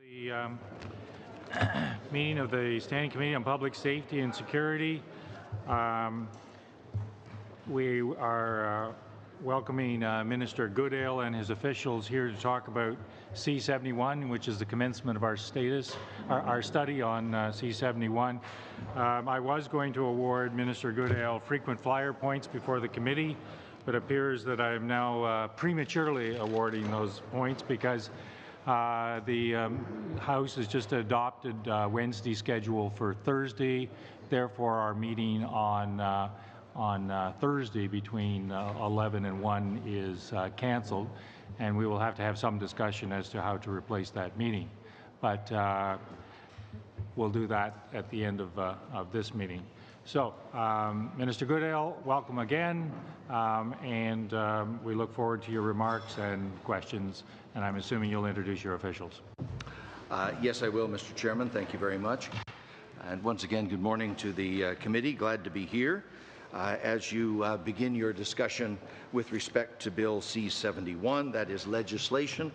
The meeting of the Standing Committee on Public Safety and Security. We are welcoming Minister Goodale and his officials here to talk about C-71, which is the commencement of our study on C-71. I was going to award Minister Goodale frequent flyer points before the committee, but it appears that I am now prematurely awarding those points because the House has just adopted Wednesday schedule for Thursday. Therefore, our meeting on Thursday between 11 and 1 is cancelled, and we will have to have some discussion as to how to replace that meeting. But we'll do that at the end of this meeting. So, Minister Goodale, welcome again, and we look forward to your remarks and questions, and I'm assuming you'll introduce your officials. Yes, I will, Mr. Chairman. Thank you very much. And once again, good morning to the committee. Glad to be here. As you begin your discussion with respect to Bill C-71, that is legislation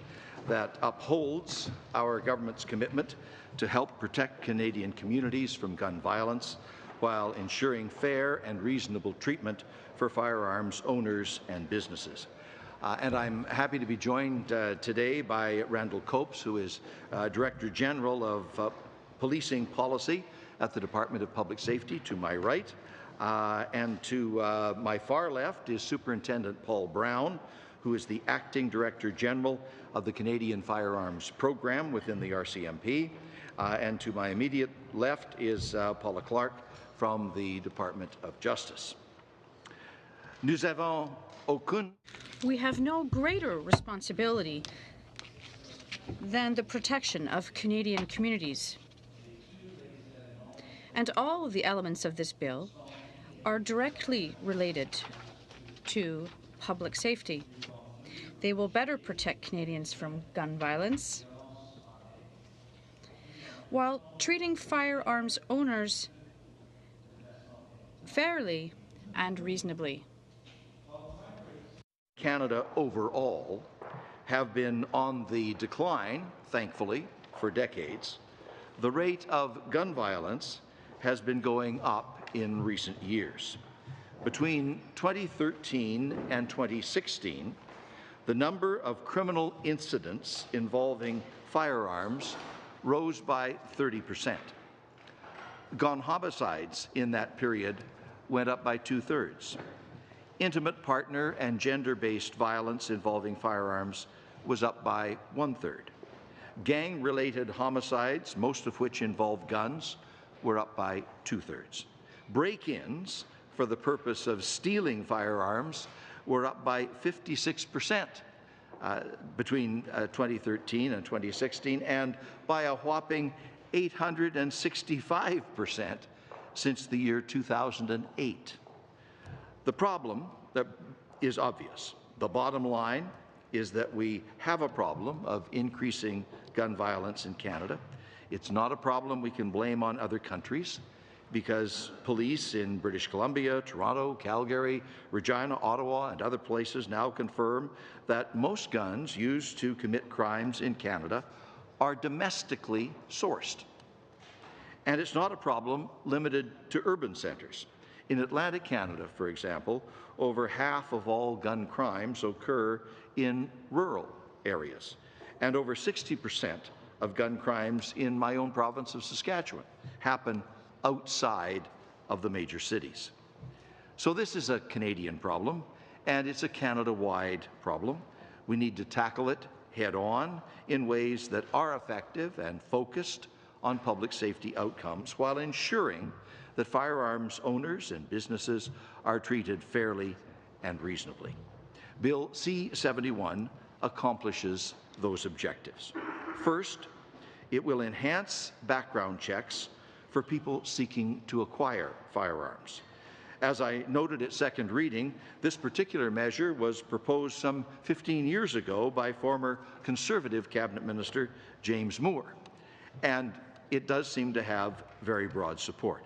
that upholds our government's commitment to help protect Canadian communities from gun violence while ensuring fair and reasonable treatment for firearms owners and businesses. And I'm happy to be joined today by Randall Copes, who is Director General of Policing Policy at the Department of Public Safety, to my right. And to my far left is Superintendent Paul Brown, who is the Acting Director General of the Canadian Firearms Program within the RCMP. And to my immediate left is Paula Clark from the Department of Justice. We have no greater responsibility than the protection of Canadian communities. And all of the elements of this bill are directly related to public safety. They will better protect Canadians from gun violence while treating firearms owners fairly and reasonably. Canada overall have been on the decline, thankfully, for decades. The rate of gun violence has been going up in recent years. Between 2013 and 2016, the number of criminal incidents involving firearms rose by 30%. Gun homicides in that period went up by 2/3. Intimate partner and gender-based violence involving firearms was up by 1/3. Gang-related homicides, most of which involved guns, were up by 2/3. Break-ins for the purpose of stealing firearms were up by 56% between 2013 and 2016, and by a whopping 865% since the year 2008. The problem is obvious. The bottom line is that we have a problem of increasing gun violence in Canada. It's not a problem we can blame on other countries, because police in British Columbia, Toronto, Calgary, Regina, Ottawa, and other places now confirm that most guns used to commit crimes in Canada are domestically sourced. And it's not a problem limited to urban centres. In Atlantic Canada, for example, over half of all gun crimes occur in rural areas, and over 60% of gun crimes in my own province of Saskatchewan happen outside of the major cities. So this is a Canadian problem, and it's a Canada-wide problem. We need to tackle it head-on in ways that are effective and focused on public safety outcomes, while ensuring that firearms owners and businesses are treated fairly and reasonably. Bill C-71 accomplishes those objectives. First, it will enhance background checks for people seeking to acquire firearms. As I noted at second reading, this particular measure was proposed some 15 years ago by former Conservative Cabinet Minister James Moore, and it does seem to have very broad support.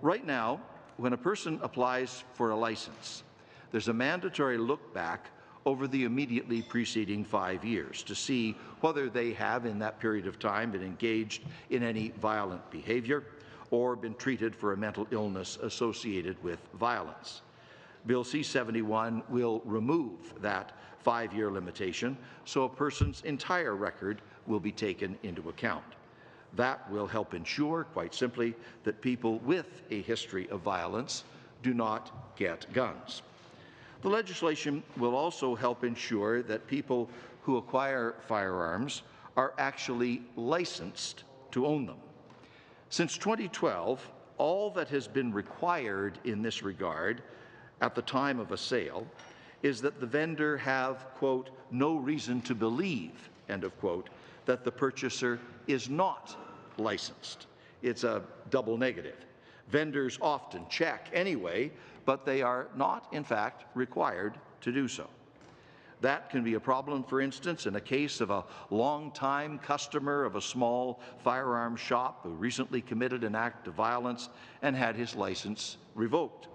Right now, when a person applies for a license, there's a mandatory look back over the immediately preceding 5 years to see whether they have in that period of time been engaged in any violent behavior or been treated for a mental illness associated with violence. Bill C-71 will remove that 5-year limitation, so a person's entire record will be taken into account. That will help ensure, quite simply, that people with a history of violence do not get guns. The legislation will also help ensure that people who acquire firearms are actually licensed to own them. Since 2012, all that has been required in this regard at the time of a sale is that the vendor have, quote, no reason to believe, end of quote, that the purchaser is not licensed. It's a double negative. Vendors often check anyway, but they are not, in fact, required to do so. That can be a problem, for instance, in a case of a long-time customer of a small firearms shop who recently committed an act of violence and had his license revoked.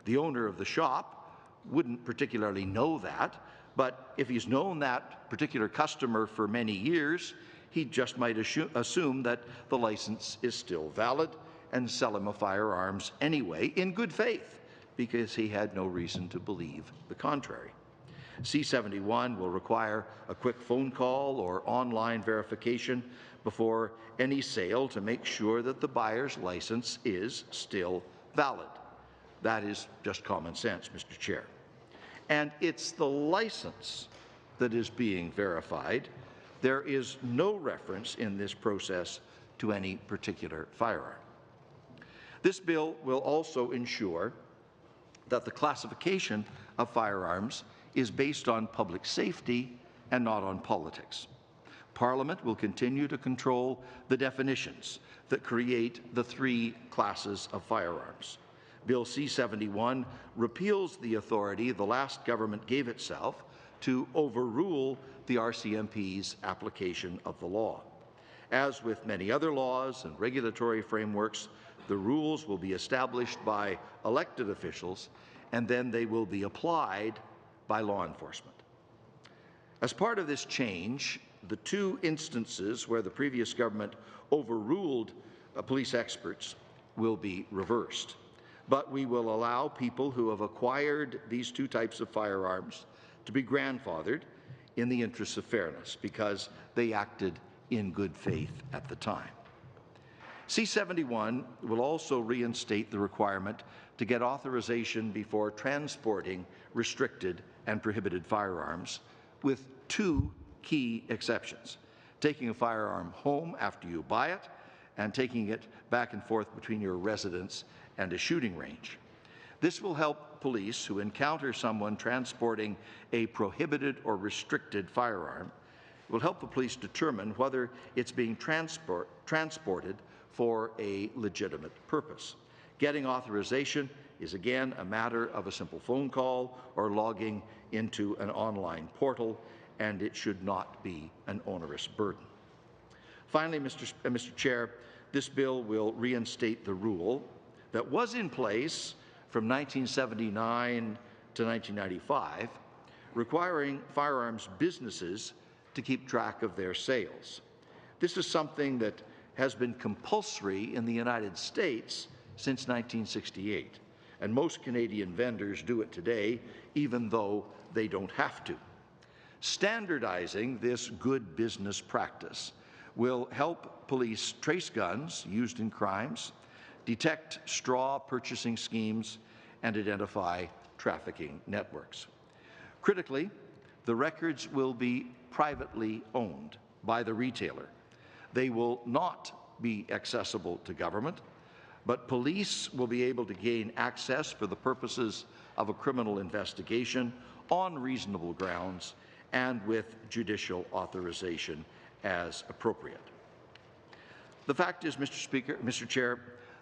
The owner of the shop wouldn't particularly know that, but if he's known that particular customer for many years, he just might assume that the license is still valid and sell him a firearms anyway in good faith, because he had no reason to believe the contrary. C-71 will require a quick phone call or online verification before any sale to make sure that the buyer's license is still valid. That is just common sense, Mr. Chair. And it's the license that is being verified. There is no reference in this process to any particular firearm. This bill will also ensure that the classification of firearms is based on public safety and not on politics. Parliament will continue to control the definitions that create the 3 classes of firearms. Bill C-71 repeals the authority the last government gave itself to overrule the RCMP's application of the law. As with many other laws and regulatory frameworks, the rules will be established by elected officials, and then they will be applied by law enforcement. As part of this change, the 2 instances where the previous government overruled police experts will be reversed. But we will allow people who have acquired these 2 types of firearms to be grandfathered in the interests of fairness because they acted in good faith at the time. C-71 will also reinstate the requirement to get authorization before transporting restricted and prohibited firearms, with 2 key exceptions: taking a firearm home after you buy it and taking it back and forth between your residence and a shooting range. This will help police who encounter someone transporting a prohibited or restricted firearm. It will help the police determine whether it's being transported for a legitimate purpose. Getting authorization is again a matter of a simple phone call or logging into an online portal, and it should not be an onerous burden. Finally, Mr. Chair, this bill will reinstate the rule that was in place from 1979 to 1995, requiring firearms businesses to keep track of their sales. This is something that has been compulsory in the United States since 1968, and most Canadian vendors do it today, even though they don't have to. Standardizing this good business practice will help police trace guns used in crimes, detect straw purchasing schemes, and identify trafficking networks. Critically, the records will be privately owned by the retailer. They will not be accessible to government, but police will be able to gain access for the purposes of a criminal investigation on reasonable grounds and with judicial authorization as appropriate. The fact is, Mr. Chair,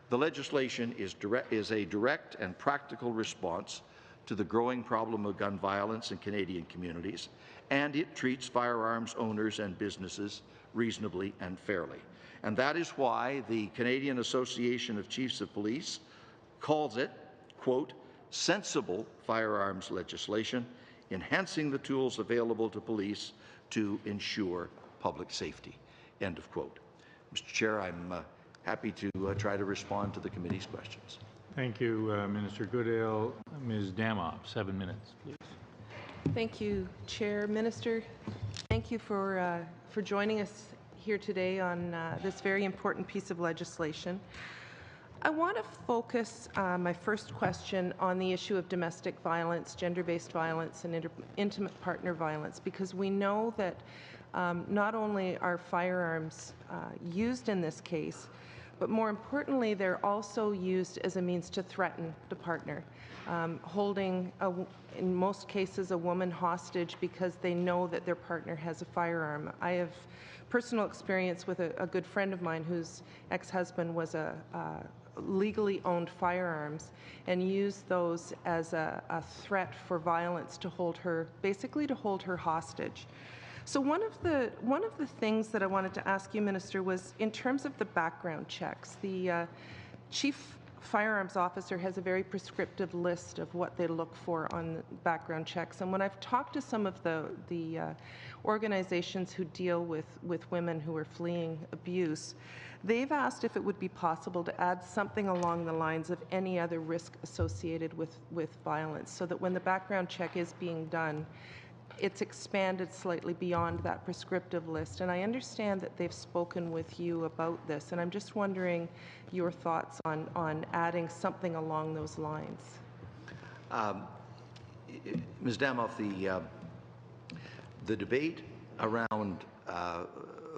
the legislation is a direct and practical response to the growing problem of gun violence in Canadian communities, and it treats firearms owners and businesses reasonably and fairly. And that is why the Canadian Association of Chiefs of Police calls it, quote, sensible firearms legislation enhancing the tools available to police to ensure public safety." End of quote. Mr. Chair, I'm happy to try to respond to the committee's questions. Thank you, Minister Goodale. Ms. Damoff, 7 minutes, please. Thank you, Chair. Minister, thank you for joining us here today on this very important piece of legislation. I want to focus my first question on the issue of domestic violence, gender-based violence, and intimate partner violence, because we know that not only are firearms used in this case, but more importantly, they're also used as a means to threaten the partner, holding, in most cases, a woman hostage because they know that their partner has a firearm. I have personal experience with a good friend of mine whose ex-husband was a legally owned firearms and used those as a threat for violence to hold her, basically to hold her hostage. So one of the things that I wanted to ask you, Minister, was in terms of the background checks. The chief firearms officer has a very prescriptive list of what they look for on background checks. And when I've talked to some of the organizations who deal with women who are fleeing abuse, they've asked if it would be possible to add something along the lines of any other risk associated with violence, so that when the background check is being done, it's expanded slightly beyond that prescriptive list. And I understand that they've spoken with you about this, and I'm just wondering your thoughts on adding something along those lines. Ms. Damoff, the debate around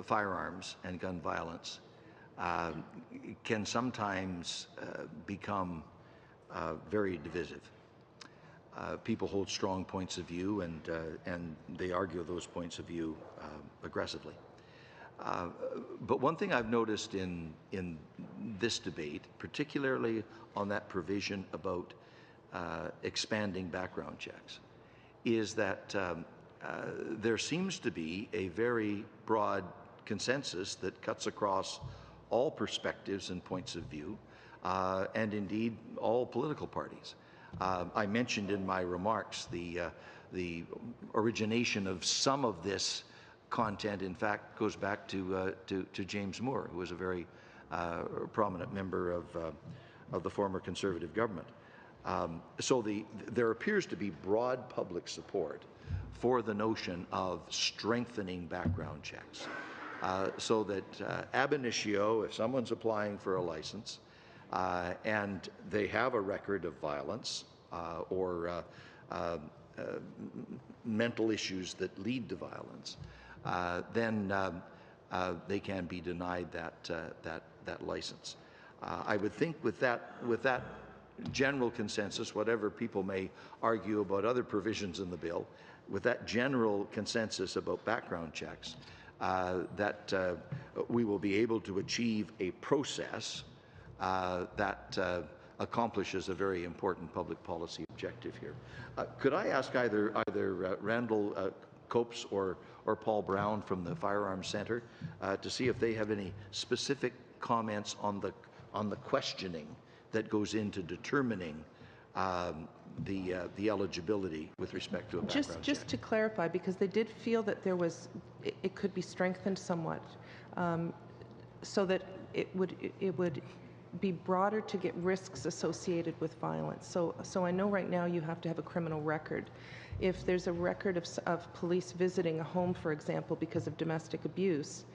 firearms and gun violence can sometimes become very divisive. People hold strong points of view, and they argue those points of view aggressively. But one thing I've noticed in this debate, particularly on that provision about expanding background checks, is that there seems to be a very broad consensus that cuts across all perspectives and points of view, and indeed all political parties. I mentioned in my remarks the origination of some of this content, in fact, goes back to James Moore, who was a very prominent member of the former Conservative government. So there appears to be broad public support for the notion of strengthening background checks, so that ab initio, if someone's applying for a license, and they have a record of violence or mental issues that lead to violence, then they can be denied that license. I would think with that general consensus, whatever people may argue about other provisions in the bill, with that general consensus about background checks, that we will be able to achieve a process that accomplishes a very important public policy objective here. Could I ask either Randall Copes or Paul Brown from the Firearms Centre to see if they have any specific comments on the questioning that goes into determining the eligibility with respect to a background check? Just to clarify, because they did feel that it could be strengthened somewhat, so that it would be broader to get risks associated with violence. So I know right now you have to have a criminal record. If there's a record of police visiting a home, for example, because of domestic abuse,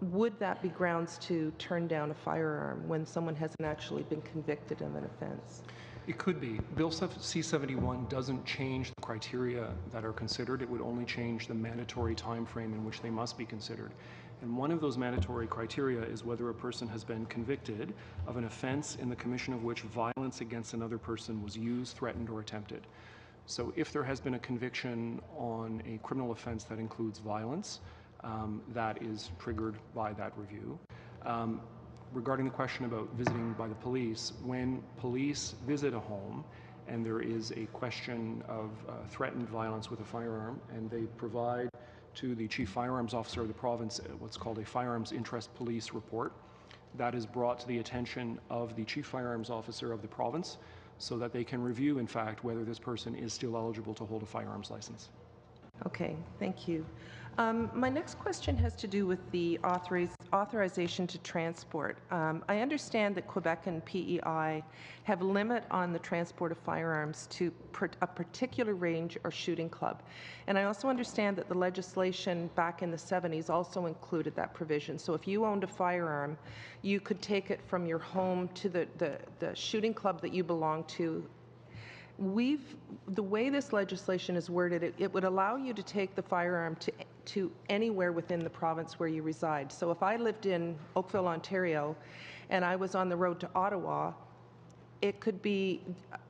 would that be grounds to turn down a firearm when someone hasn't actually been convicted of an offense? It could be. Bill C-71 doesn't change the criteria that are considered. It would only change the mandatory time frame in which they must be considered. And one of those mandatory criteria is whether a person has been convicted of an offense in the commission of which violence against another person was used, threatened, or attempted. So if there has been a conviction on a criminal offense that includes violence, that is triggered by that review. Regarding the question about visiting by the police, when police visit a home and there is a question of threatened violence with a firearm, and they provide to the Chief Firearms Officer of the province what's called a Firearms Interest Police report, that is brought to the attention of the Chief Firearms Officer of the province so that they can review, in fact, whether this person is still eligible to hold a firearms license. Okay, thank you. My next question has to do with the authorization to transport. I understand that Quebec and PEI have a limit on the transport of firearms to a particular range or shooting club. And I also understand that the legislation back in the 70s also included that provision. So if you owned a firearm, you could take it from your home to the shooting club that you belong to. The way this legislation is worded, it would allow you to take the firearm to anywhere within the province where you reside. So if I lived in Oakville, Ontario, and I was on the road to Ottawa, it could be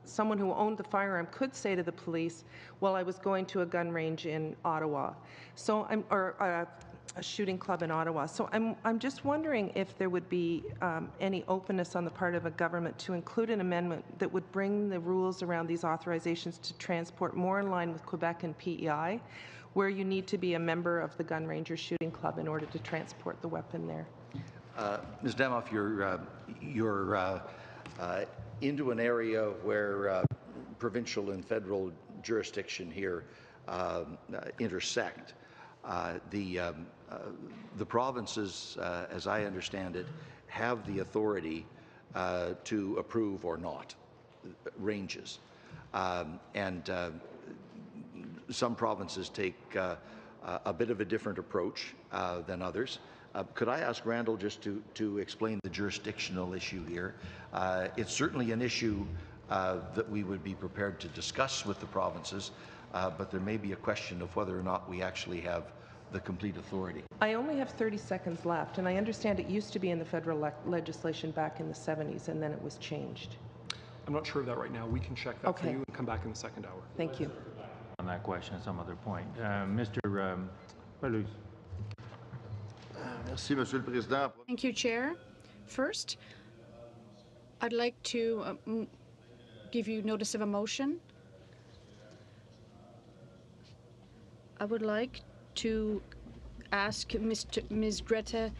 someone who owned the firearm could say to the police, well, I was going to a gun range in Ottawa, or a shooting club in Ottawa. So I'm just wondering if there would be any openness on the part of a government to include an amendment that would bring the rules around these authorizations to transport more in line with Quebec and PEI, where you need to be a member of the gun range or shooting club in order to transport the weapon there. Ms. Demoff, you're into an area where provincial and federal jurisdiction here intersect. The provinces, as I understand it, have the authority to approve or not ranges. And some provinces take a bit of a different approach than others. Could I ask Randall just to explain the jurisdictional issue here? It's certainly an issue that we would be prepared to discuss with the provinces, but there may be a question of whether or not we actually have the complete authority. I only have 30 seconds left, and I understand it used to be in the federal legislation back in the 70s, and then it was changed. I'm not sure of that right now. We can check that for you and come back in the second hour. Thank you. On that question at some other point. Mr. Palouse. Merci, Monsieur le Président. Thank you, Chair. First, I'd like to give you notice of a motion. I would like to ask Ms. Greta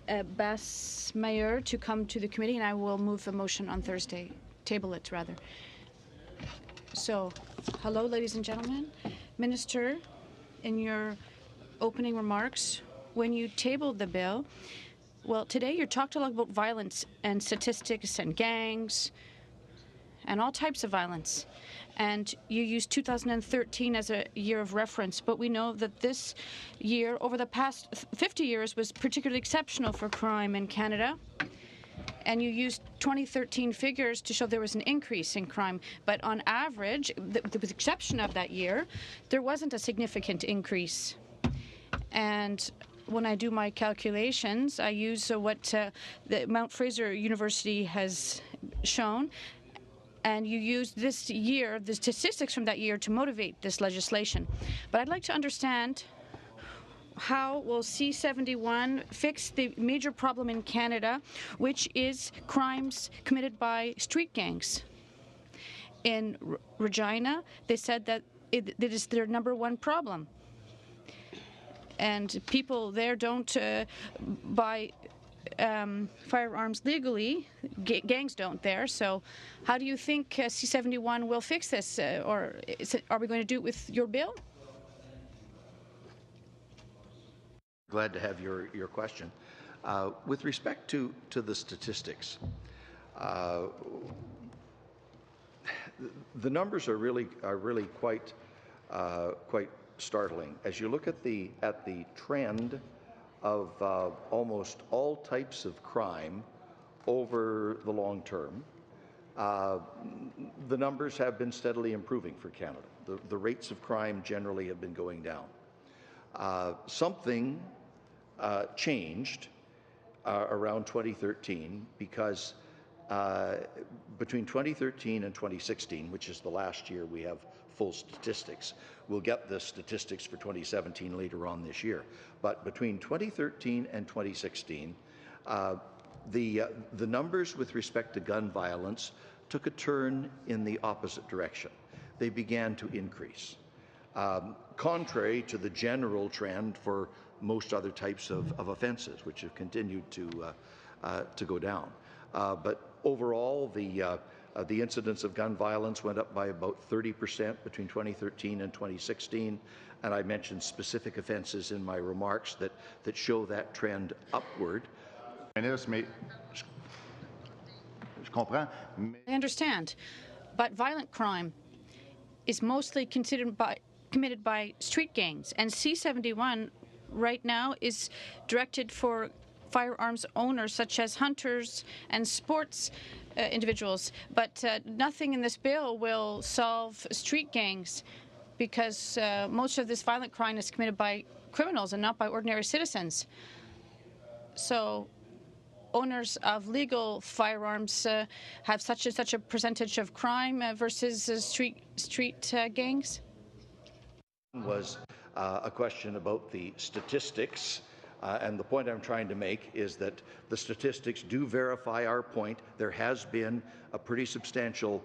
Bassmeyer to come to the committee, and I will move the motion on Thursday. Table it, rather. So, hello, ladies and gentlemen. Minister, in your opening remarks, when you tabled the bill, well, today you talked a lot about violence and statistics and gangs and all types of violence. And you used 2013 as a year of reference, but we know that this year, over the past 50 years, was particularly exceptional for crime in Canada. And you used 2013 figures to show there was an increase in crime. But on average, with the exception of that year, there wasn't a significant increase. And when I do my calculations, I use what the Mount Fraser University has shown. And you used this year, the statistics from that year, to motivate this legislation. But I'd like to understand, how will C-71 fix the major problem in Canada, which is crimes committed by street gangs? In Regina, they said that it is their #1 problem. And people there don't buy firearms legally. Gangs don't there. So how do you think C-71 will fix this? Or are we going to do it with your bill? Glad to have your question. With respect to the statistics, the numbers are really quite startling. As you look at the trend of almost all types of crime over the long term, the numbers have been steadily improving for Canada. The rates of crime generally have been going down. Something changed around 2013 because between 2013 and 2016, which is the last year we have full statistics, we'll get the statistics for 2017 later on this year, but between 2013 and 2016, the numbers with respect to gun violence took a turn in the opposite direction. They began to increase, contrary to the general trend for most other types of offenses, which have continued to go down. But overall, The incidence of gun violence went up by about 30% between 2013 and 2016, and I mentioned specific offences in my remarks that show that trend upward. I understand, but violent crime is mostly committed by street gangs, and C-71 right now is directed for firearms owners such as hunters and sports individuals, but nothing in this bill will solve street gangs because most of this violent crime is committed by criminals and not by ordinary citizens. So owners of legal firearms have such a percentage of crime versus street gangs? Was a question about the statistics, and the point I'm trying to make is that the statistics do verify our point. There has been a pretty substantial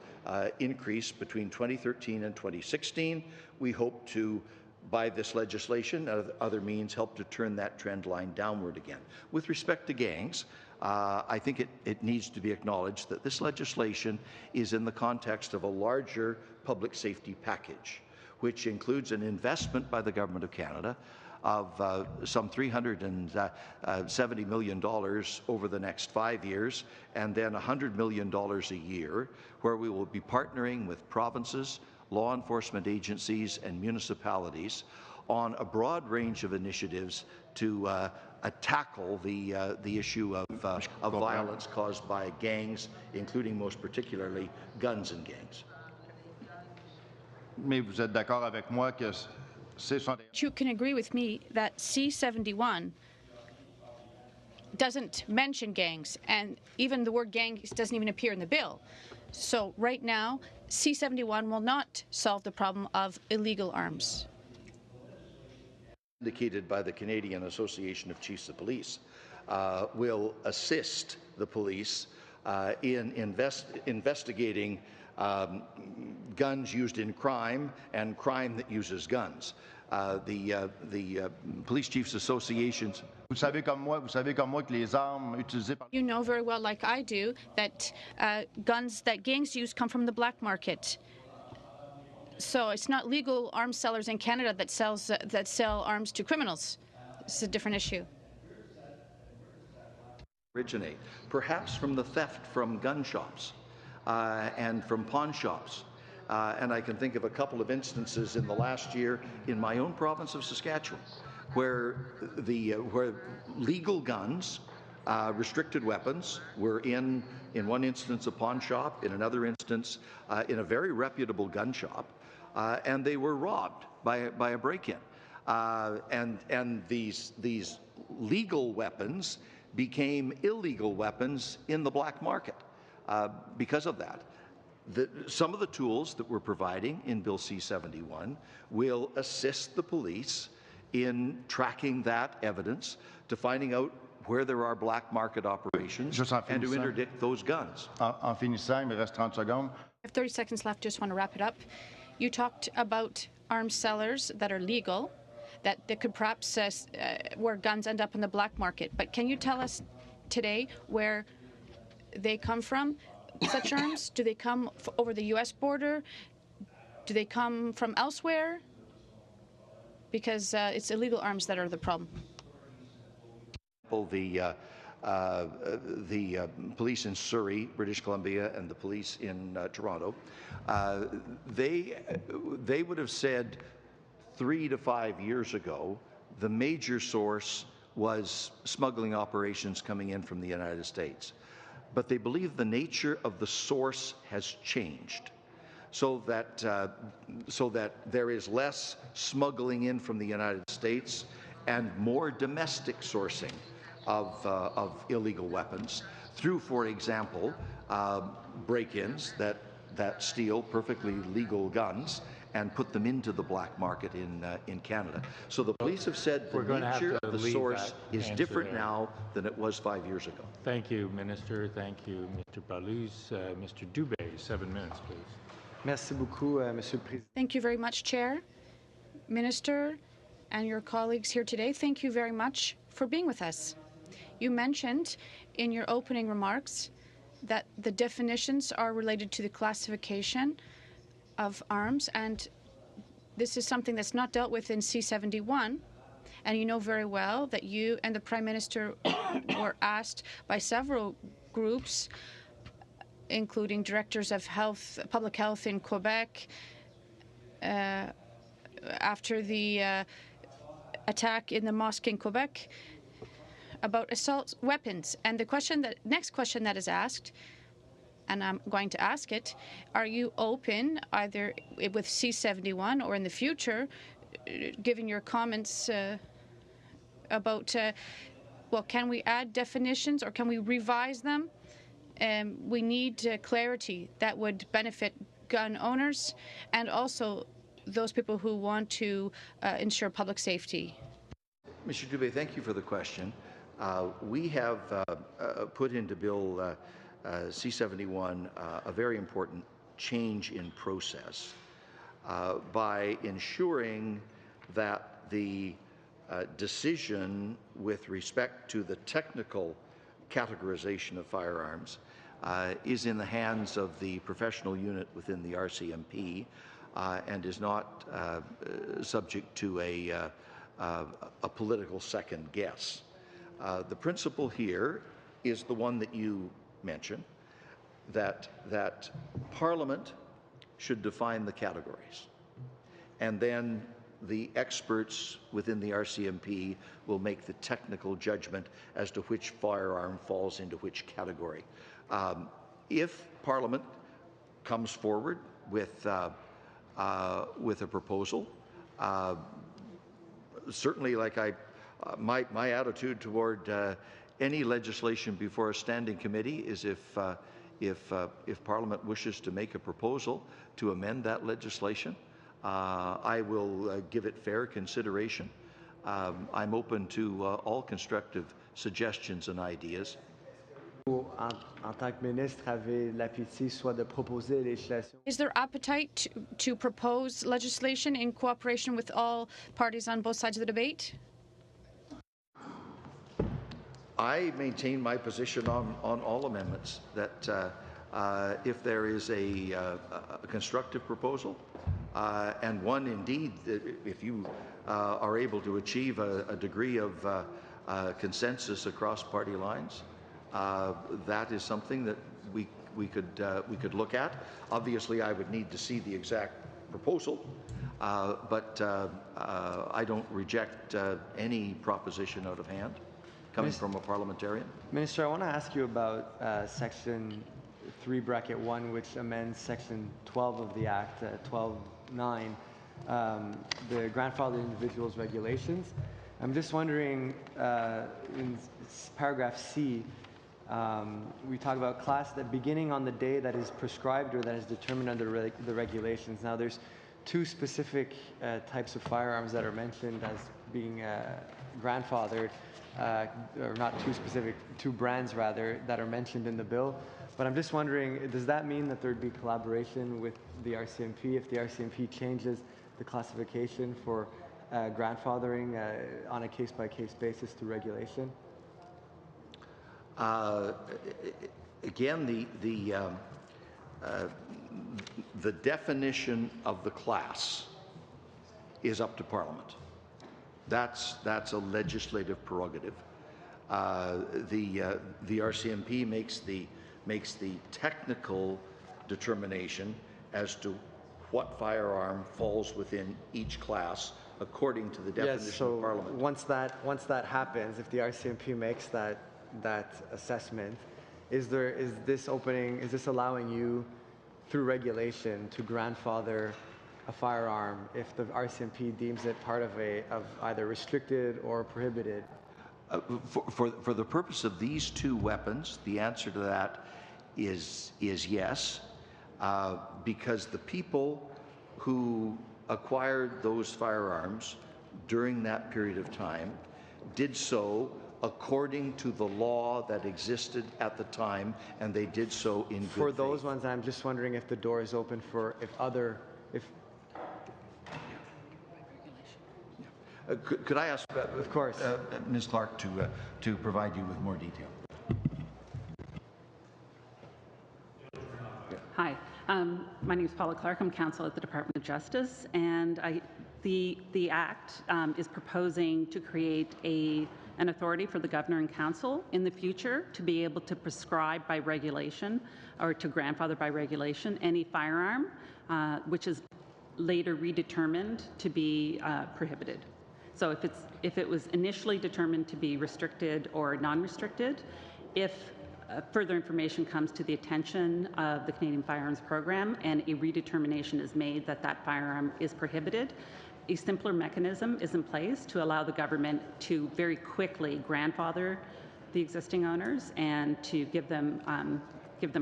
increase between 2013 and 2016. We hope to, by this legislation and other means, help to turn that trend line downward again. With respect to gangs, I think it needs to be acknowledged that this legislation is in the context of a larger public safety package, which includes an investment by the Government of Canada of some $370 million over the next 5 years, and then $100 million a year, where we will be partnering with provinces, law enforcement agencies, and municipalities on a broad range of initiatives to tackle the issue of violence caused by gangs, including most particularly guns and gangs. Mais vous êtes d'accord avec moi que You can agree with me that C-71 doesn't mention gangs, and even the word gangs doesn't even appear in the bill. So right now, C-71 will not solve the problem of illegal arms. Indicated by the Canadian Association of Chiefs of Police, will assist the police in investigating guns used in crime and crime that uses guns. The Police Chiefs Associations. vous savez comme moi que les armes utilisées par You know very well, like I do, that guns that gangs use come from the black market. So it's not legal arms sellers in Canada that sell arms to criminals. This is a different issue. Originate, perhaps from the theft from gun shops and from pawn shops. And I can think of a couple of instances in the last year in my own province of Saskatchewan where legal guns, restricted weapons, were in one instance a pawn shop, in another instance in a very reputable gun shop, and they were robbed by a break-in. And these legal weapons became illegal weapons in the black market because of that. Some of the tools that we're providing in Bill C-71 will assist the police in tracking that evidence, to finding out where there are black market operations, and to interdict those guns. En finissant, il me reste 30 secondes. I have 30 seconds left. Just want to wrap it up. You talked about arms sellers that are legal, that they could perhaps where guns end up in the black market. But can you tell us today where they come from? Such arms? Do they come over the U.S. border? Do they come from elsewhere? Because it's illegal arms that are the problem. The police in Surrey, British Columbia, and the police in Toronto, they would have said 3 to 5 years ago the major source was smuggling operations coming in from the United States. But they believe the nature of the source has changed, so that there is less smuggling in from the United States and more domestic sourcing of illegal weapons through, for example, break-ins that steal perfectly legal guns and put them into the black market in Canada. So the police have said the nature of the source is different now than it was 5 years ago. Thank you, Minister. Thank you, Mr. Balouz. Mr. Dubé, 7 minutes, please. Merci beaucoup, Monsieur le Président. Thank you very much, Chair, Minister, and your colleagues here today. Thank you very much for being with us. You mentioned in your opening remarks that the definitions are related to the classification of arms, and this is something that's not dealt with in C-71. And you know very well that you and the Prime Minister were asked by several groups, including directors of public health in Quebec, after the attack in the mosque in Quebec, about assault weapons. And the next question that is asked, and I'm going to ask it, are you open, either with C-71 or in the future, giving your comments about, well, can we add definitions or can we revise them? We need clarity that would benefit gun owners and also those people who want to ensure public safety. Mr. Dubé, thank you for the question. We have put into Bill C-71 a very important change in process by ensuring that the decision with respect to the technical categorization of firearms is in the hands of the professional unit within the RCMP and is not subject to a political second guess. The principle here is the one that you mentioned, that Parliament should define the categories, and then the experts within the RCMP will make the technical judgment as to which firearm falls into which category. If Parliament comes forward with a proposal, certainly, like my attitude toward any legislation before a standing committee is if Parliament wishes to make a proposal to amend that legislation, I will give it fair consideration. I'm open to all constructive suggestions and ideas. En tant que ministre, avez l'appétit soit de proposer législation. Is there appetite to propose legislation in cooperation with all parties on both sides of the debate? I maintain my position on all amendments, that if there is a constructive proposal, and one indeed, if you are able to achieve a degree of consensus across party lines, that is something that we could look at. Obviously, I would need to see the exact proposal, but I don't reject any proposition out of hand coming from a parliamentarian. Minister, I want to ask you about Section 3(1), which amends Section 12 of the Act, 12(9), the grandfathered individuals regulations. I'm just wondering, in paragraph C, we talk about class that beginning on the day that is prescribed or that is determined under the regulations. Now, there's two specific types of firearms that are mentioned as being grandfathered, or not two specific, two brands rather, that are mentioned in the bill. But I'm just wondering, does that mean that there'd be collaboration with the RCMP if the RCMP changes the classification for grandfathering on a case-by-case basis through regulation? Again, the definition of the class is up to Parliament. That's a legislative prerogative. The RCMP makes the technical determination as to what firearm falls within each class according to the definition of Parliament. Once that happens, if the RCMP makes that assessment, is this allowing you through regulation to grandfather a firearm if the RCMP deems it part of either restricted or prohibited? For the purpose of these two weapons, the answer to that is yes, because the people who acquired those firearms during that period of time did so according to the law that existed at the time, and they did so in good faith. For those ones, I'm just wondering if the door is open for Could I ask, of course, Ms. Clark to provide you with more detail? name is Paula Clark. I'm counsel at the Department of Justice, and the Act is proposing to create an authority for the Governor and Council in the future to be able to prescribe by regulation or to grandfather by regulation any firearm which is later redetermined to be prohibited. So if it was initially determined to be restricted or non-restricted, if further information comes to the attention of the Canadian Firearms Program and a redetermination is made that that firearm is prohibited, a simpler mechanism is in place to allow the government to very quickly grandfather the existing owners and to give them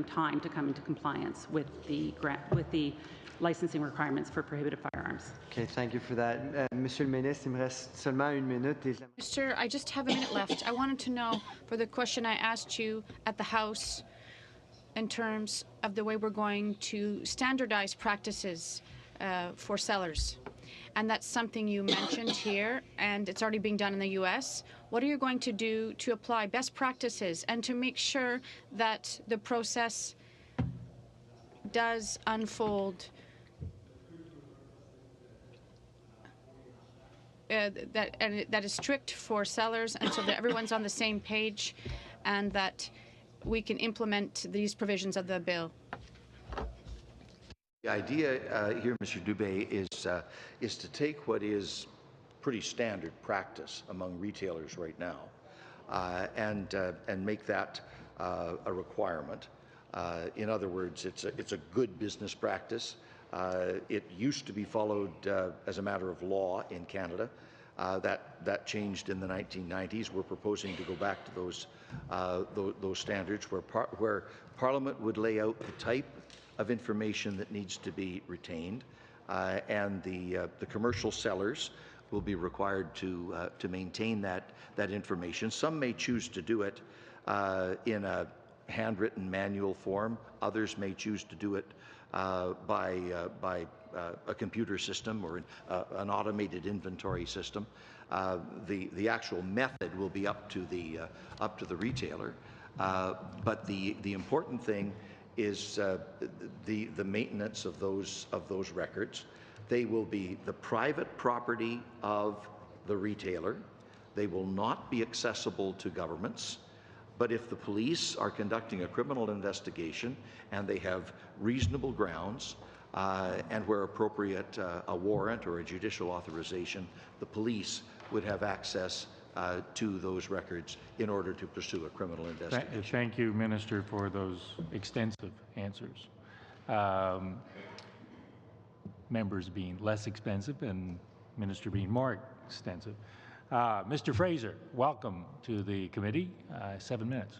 time to come into compliance with the licensing requirements for prohibited firearms. Okay, thank you for that. Monsieur le Ministre, il me reste seulement une minute. Mr. I just have a minute left. I wanted to know, for the question I asked you at the House, in terms of the way we're going to standardize practices for sellers. And that's something you mentioned here, and it's already being done in the U.S. What are you going to do to apply best practices and to make sure that the process does unfold, that is strict for sellers, and so that everyone's on the same page and that we can implement these provisions of the bill? The idea here, Mr. Dubé, is to take what is pretty standard practice among retailers right now and make that a requirement. In other words, it's a good business practice. It used to be followed as a matter of law in Canada. That changed in the 1990s. We're proposing to go back to those standards where Parliament would lay out the type of information that needs to be retained, and the commercial sellers will be required to maintain that information. Some may choose to do it in a handwritten manual form. Others may choose to do it by a computer system or an automated inventory system. The actual method will be up to the retailer. But the important thing is the maintenance of those records. They will be the private property of the retailer. They will not be accessible to governments. But if the police are conducting a criminal investigation and they have reasonable grounds, and where appropriate a warrant or a judicial authorization, the police would have access to those records in order to pursue a criminal investigation. Thank you, Minister, for those extensive answers. Members being less expensive and Minister being more extensive. Mr. Fraser, welcome to the committee. 7 minutes.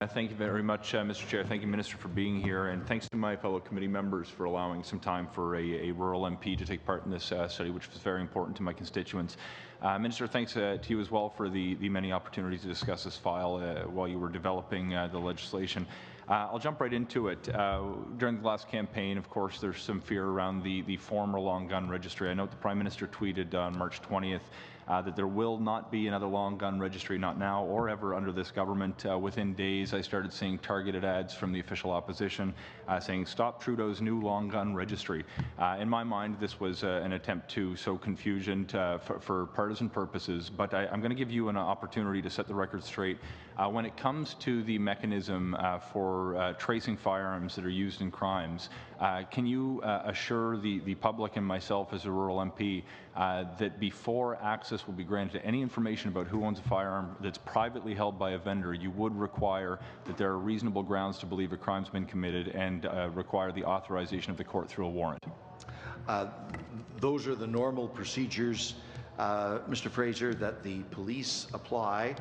Thank you very much, Mr. Chair. Thank you, Minister, for being here, and thanks to my fellow committee members for allowing some time for a rural MP to take part in this study, which was very important to my constituents. Minister, thanks to you as well for the many opportunities to discuss this file while you were developing the legislation. I'll jump right into it. During the last campaign, of course, there's some fear around the former long gun registry. I note the Prime Minister tweeted on March 20th that there will not be another long gun registry, not now or ever under this government. Within days, I started seeing targeted ads from the official opposition saying, "Stop Trudeau's new long gun registry." In my mind, this was an attempt to sow confusion for partisan purposes, but I'm going to give you an opportunity to set the record straight. When it comes to the mechanism for tracing firearms that are used in crimes, can you assure the public and myself as a rural MP that before access will be granted to any information about who owns a firearm that's privately held by a vendor, you would require that there are reasonable grounds to believe a crime's been committed and require the authorization of the court through a warrant? Those are the normal procedures, Mr. Fraser, that the police apply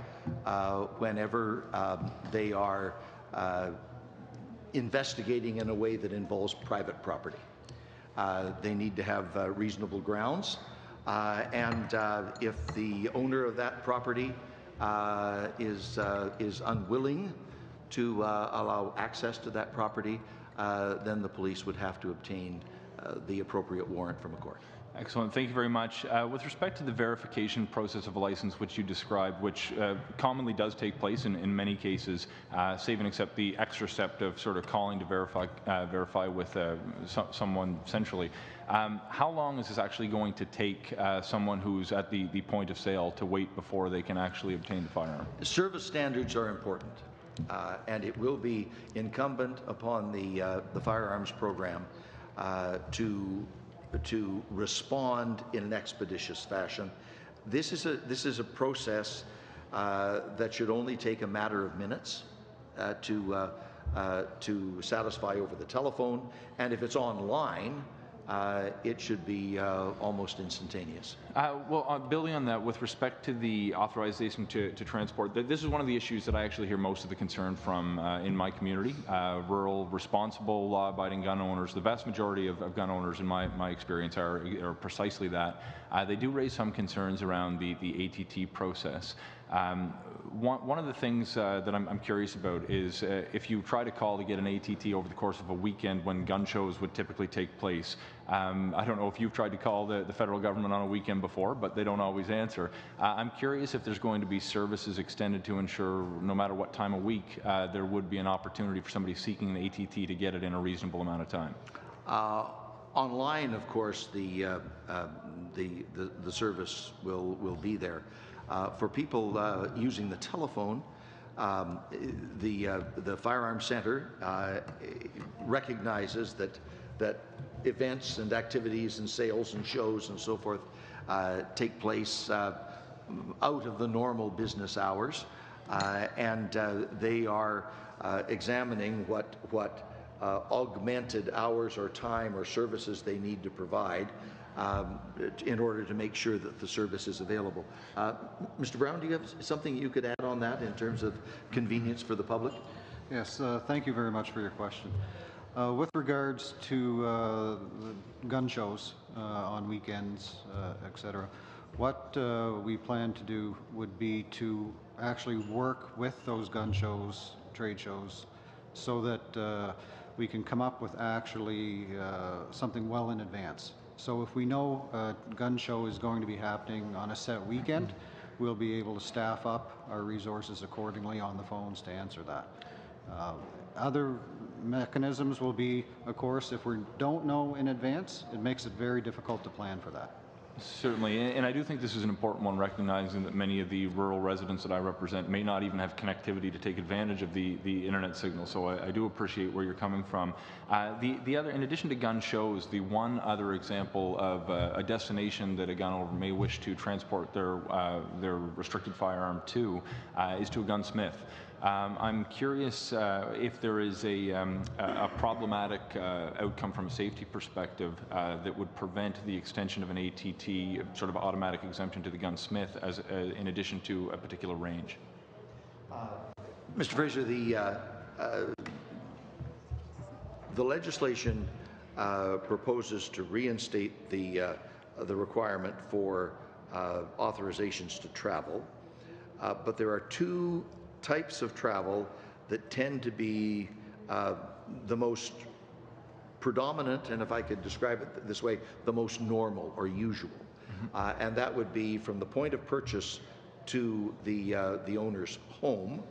whenever they are investigating in a way that involves private property. They need to have reasonable grounds, and if the owner of that property is unwilling to allow access to that property, then the police would have to obtain the appropriate warrant from a court. Excellent. Thank you very much. With respect to the verification process of a license, which you described, which commonly does take place in many cases, save and except the extra step of sort of calling to verify with someone centrally, how long is this actually going to take someone who's at the point of sale to wait before they can actually obtain the firearm? Service standards are important, and it will be incumbent upon the firearms program to respond in an expeditious fashion. This is a process that should only take a matter of minutes to satisfy over the telephone, and if it's online, it should be almost instantaneous. Building on that, with respect to the authorization to transport, this is one of the issues that I actually hear most of the concern from in my community. Rural, responsible, law-abiding gun owners, the vast majority of gun owners, in my experience, are precisely that. They do raise some concerns around the ATT process. One of the things that I'm curious about is if you try to call to get an ATT over the course of a weekend when gun shows would typically take place. I don't know if you've tried to call the federal government on a weekend before, but they don't always answer. I'm curious if there's going to be services extended to ensure no matter what time of week there would be an opportunity for somebody seeking an ATT to get it in a reasonable amount of time. Online, of course, the service will be there. For people using the telephone, the Firearms Center recognizes that events and activities and sales and shows and so forth take place out of the normal business hours, and they are examining what augmented hours or time or services they need to provide in order to make sure that the service is available. Mr. Brown, do you have something you could add on that in terms of convenience for the public? Yes, thank you very much for your question. With regards to gun shows on weekends, etc., what we plan to do would be to actually work with those gun shows, trade shows, so that we can come up with actually something well in advance. So if we know a gun show is going to be happening on a set weekend, we'll be able to staff up our resources accordingly on the phones to answer that. Other mechanisms will be, of course, if we don't know in advance, it makes it very difficult to plan for that. Certainly, and I do think this is an important one, recognizing that many of the rural residents that I represent may not even have connectivity to take advantage of the internet signal, so I do appreciate where you're coming from. The other, in addition to gun shows, the one other example of a destination that a gun owner may wish to transport their restricted firearm to is to a gunsmith. I'm curious if there is a problematic outcome from a safety perspective that would prevent the extension of an ATT, sort of automatic exemption to the gunsmith, as in addition to a particular range. Mr. Fraser, the legislation proposes to reinstate the requirement for authorizations to travel, but there are two types of travel that tend to be the most predominant, and if I could describe it this way, the most normal or usual. And that would be from the point of purchase to the owner's home,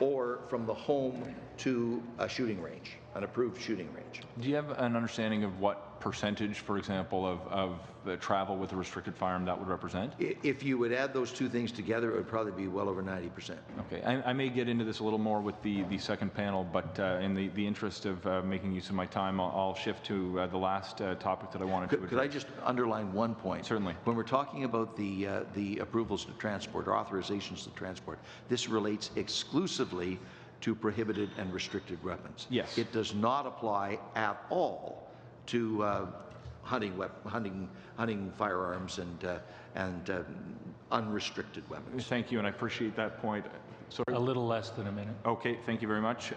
or from the home to a shooting range, an approved shooting range. Do you have an understanding of what percentage, for example, of the travel with a restricted firearm that would represent? If you would add those two things together, it would probably be well over 90%. Okay, I may get into this a little more with the second panel, but in the interest of making use of my time, I'll shift to the last topic that I wanted to address. Could I just underline one point? Certainly. When we're talking about the approvals to transport or authorizations to transport, this relates exclusively to prohibited and restricted weapons. Yes. It does not apply at all to hunting firearms and unrestricted weapons. Thank you, and I appreciate that point. A little less than a minute. Okay, thank you very much.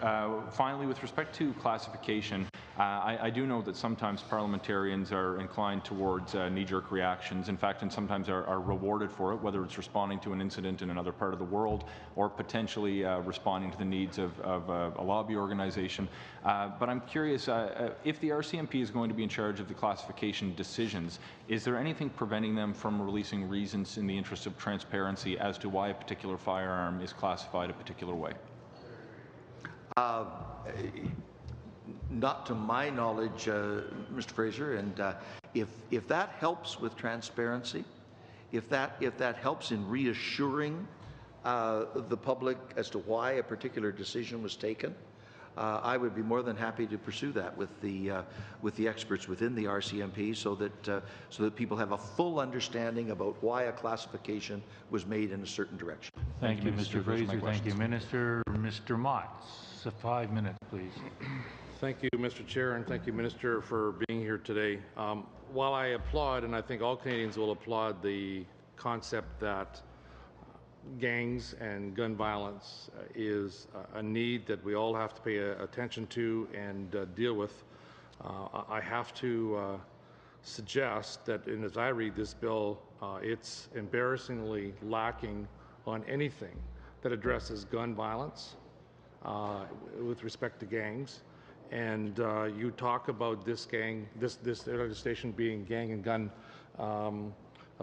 Finally, with respect to classification, I do know that sometimes parliamentarians are inclined towards knee-jerk reactions, in fact, and sometimes are rewarded for it, whether it's responding to an incident in another part of the world or potentially responding to the needs of a lobby organization. But I'm curious, if the RCMP is going to be in charge of the classification decisions, is there anything preventing them from releasing reasons in the interest of transparency as to why a particular firearm is classified a particular way? Not to my knowledge, Mr. Fraser, and if that helps with transparency, if that helps in reassuring the public as to why a particular decision was taken, I would be more than happy to pursue that with the experts within the RCMP, so that people have a full understanding about why a classification was made in a certain direction. Thank you, Mr. Fraser. Thank you, Minister. Mr. Mott, 5 minutes, please. Thank you, Mr. Chair, and thank you, Minister, for being here today. While I applaud, and I think all Canadians will applaud, the concept that gangs and gun violence is a need that we all have to pay attention to and deal with, I have to suggest that, and as I read this bill, it's embarrassingly lacking on anything that addresses gun violence with respect to gangs. And you talk about this legislation being gang and gun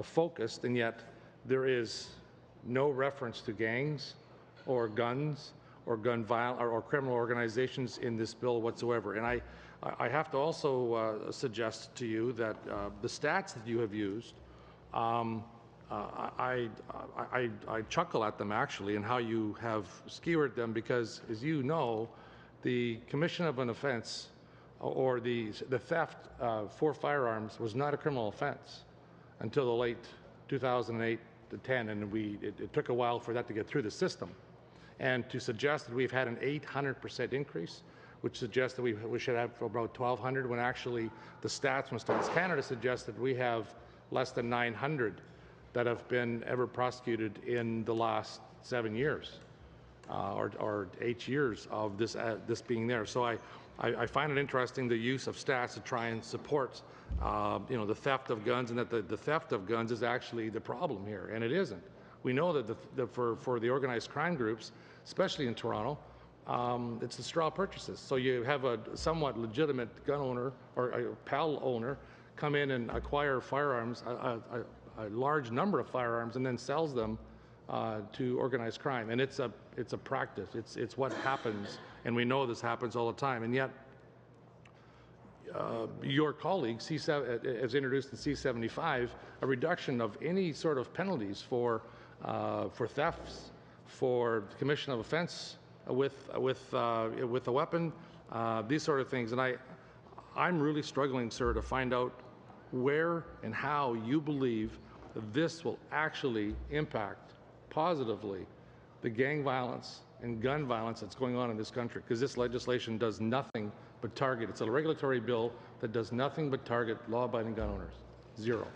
focused, and yet there is no reference to gangs or guns or gun violence or criminal organizations in this bill whatsoever. And I have to also suggest to you that the stats that you have used, I chuckle at them actually, and how you have skewered them, because, as you know, the commission of an offense or the theft for firearms was not a criminal offense until the late 2008 to 10, and it took a while for that to get through the system. And to suggest that we've had an 800% increase, which suggests that we should have about 1,200, when actually the stats from Stats Canada suggest that we have less than 900 that have been ever prosecuted in the last 7 years. Or 8 years of this being there. So I find it interesting, the use of stats to try and support the theft of guns, and that the theft of guns is actually the problem here, and it isn't. We know that for the organized crime groups, especially in Toronto, it's the straw purchases. So you have a somewhat legitimate gun owner or a PAL owner come in and acquire firearms, a large number of firearms, and then sells them to organized crime, and it's a practice. It's what happens, and we know this happens all the time. And yet, your colleague has introduced in C-75 a reduction of any sort of penalties for thefts, for the commission of offense with a weapon, these sort of things. And I'm really struggling, sir, to find out where and how you believe this will actually impact positively the gang violence and gun violence that's going on in this country, because this legislation does nothing but target. It's a regulatory bill that does nothing but target law-abiding gun owners. Zero.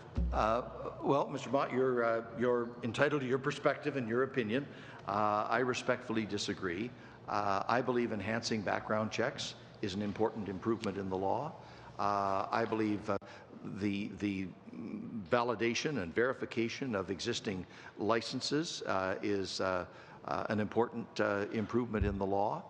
Well, Mr. Mott, you're entitled to your perspective and your opinion. I respectfully disagree. I believe enhancing background checks is an important improvement in the law. I believe the validation and verification of existing licenses is an important improvement in the law.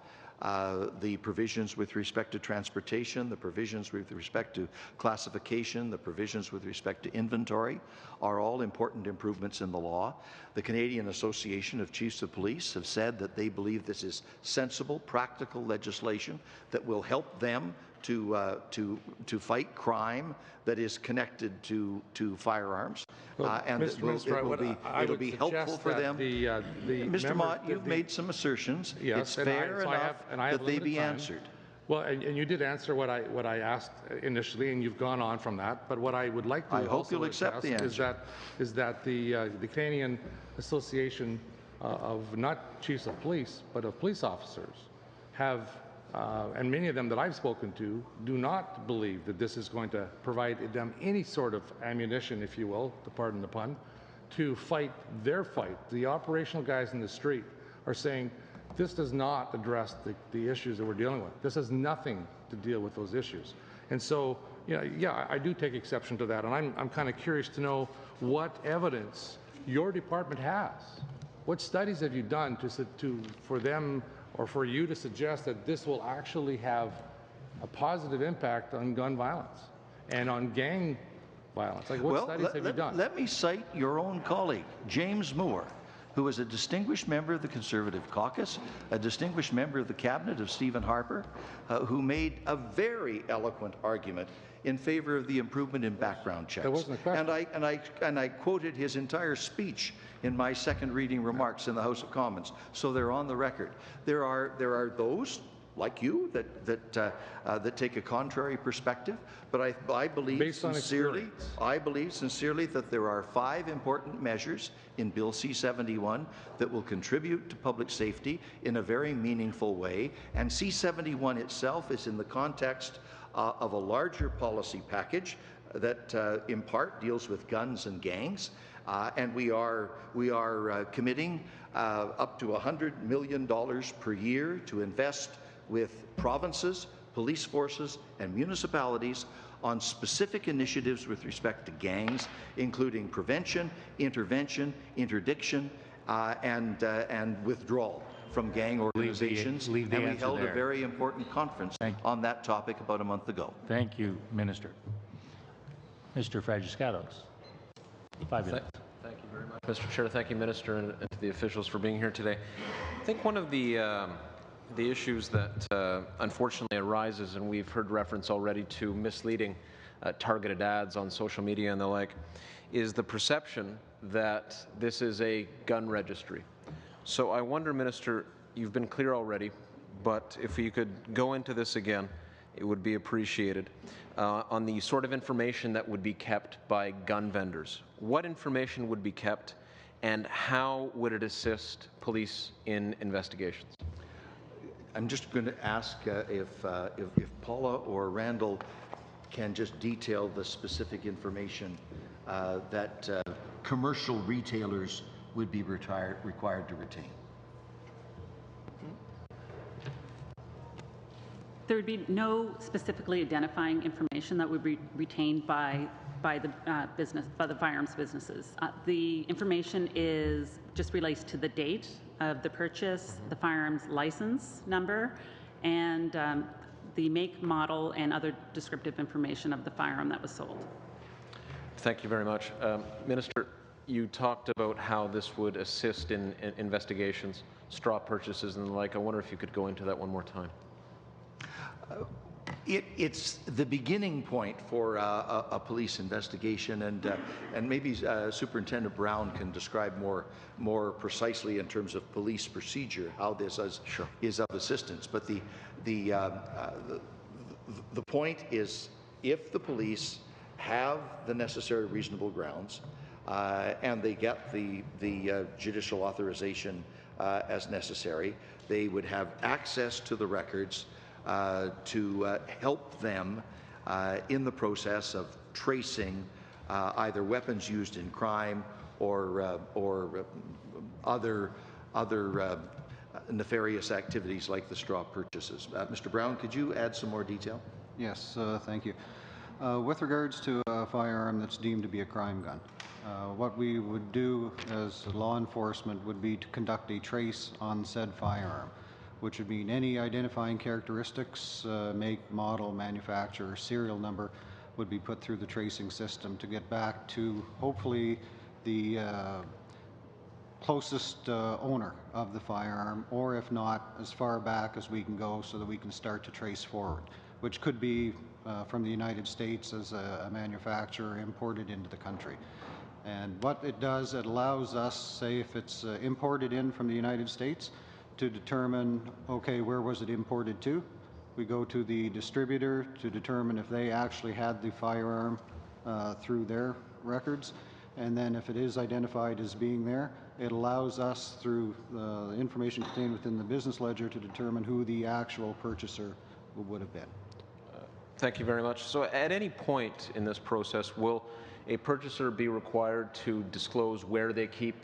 The provisions with respect to transportation, the provisions with respect to classification, the provisions with respect to inventory are all important improvements in the law. The Canadian Association of Chiefs of Police have said that they believe this is sensible, practical legislation that will help them to fight crime that is connected to firearms, and it'll be helpful for them. Mr. Mott, you've made some assertions. Yes, it's fair enough that they be answered. Well, and you did answer what I asked initially, and you've gone on from that. But what I would like to I hope you'll accept the answer. Is that the Canadian Association of not chiefs of police but of police officers have. And many of them that I've spoken to do not believe that this is going to provide them any sort of ammunition, if you will, to pardon the pun, to fight their fight. The operational guys in the street are saying, This does not address the issues that we're dealing with. This has nothing to deal with those issues. And so, yeah, I do take exception to that, and I'm kind of curious to know what evidence your department has. What studies have you done for them or for you to suggest that this will actually have a positive impact on gun violence and on gang violence? Like, what studies have you done? Let me cite your own colleague, James Moore, who is a distinguished member of the Conservative caucus, a distinguished member of the cabinet of Stephen Harper, who made a very eloquent argument in favor of the improvement in background checks. That wasn't a question. And I quoted his entire speech in my second reading remarks in the House of Commons, so they're on the record. There are those like you that take a contrary perspective, but I believe sincerely that there are 5 important measures in Bill C-71 that will contribute to public safety in a very meaningful way, and C-71 itself is in the context of a larger policy package that in part deals with guns and gangs, and we are committing up to $100 million per year to invest with provinces, police forces, and municipalities on specific initiatives with respect to gangs, including prevention, intervention, interdiction, and withdrawal from gang organizations. And we held a very important conference on that topic about a month ago. Thank you, Minister. Mr. Fragiskatos. 5 minutes. Thank you very much, Mr. Chair. Thank you, Minister, and to the officials for being here today. I think one of the issues that unfortunately arises, and we've heard reference already to misleading targeted ads on social media and the like, is the perception that this is a gun registry. So I wonder, Minister, you've been clear already, but if you could go into this again, it would be appreciated, on the sort of information that would be kept by gun vendors. What information would be kept, and how would it assist police in investigations? I'm just going to ask if Paula or Randall can just detail the specific information that commercial retailers would be required to retain. There would be no specifically identifying information that would be retained by the firearms businesses. The information just relates to the date of the purchase, the firearms license number, and the make, model, and other descriptive information of the firearm that was sold. Thank you very much. Minister, you talked about how this would assist in investigations, straw purchases and the like. I wonder if you could go into that one more time. It's the beginning point for a police investigation, and maybe Superintendent Brown can describe more precisely in terms of police procedure how this is of assistance. But the point is, if the police have the necessary reasonable grounds and they get the judicial authorization as necessary, they would have access to the records to help them in the process of tracing either weapons used in crime or other nefarious activities like the straw purchases. Mr. Brown, could you add some more detail? Yes, thank you. With regards to a firearm that's deemed to be a crime gun, what we would do as law enforcement would be to conduct a trace on said firearm, which would mean any identifying characteristics, make, model, manufacturer, serial number, would be put through the tracing system to get back to hopefully the closest owner of the firearm, or if not, as far back as we can go so that we can start to trace forward, which could be from the United States as a manufacturer imported into the country. And what it does, it allows us, say if it's imported in from the United States, to determine, okay, where was it imported to? We go to the distributor to determine if they actually had the firearm through their records, and then if it is identified as being there, it allows us through the information contained within the business ledger to determine who the actual purchaser would have been. Thank you very much. So at any point in this process, will a purchaser be required to disclose where they keep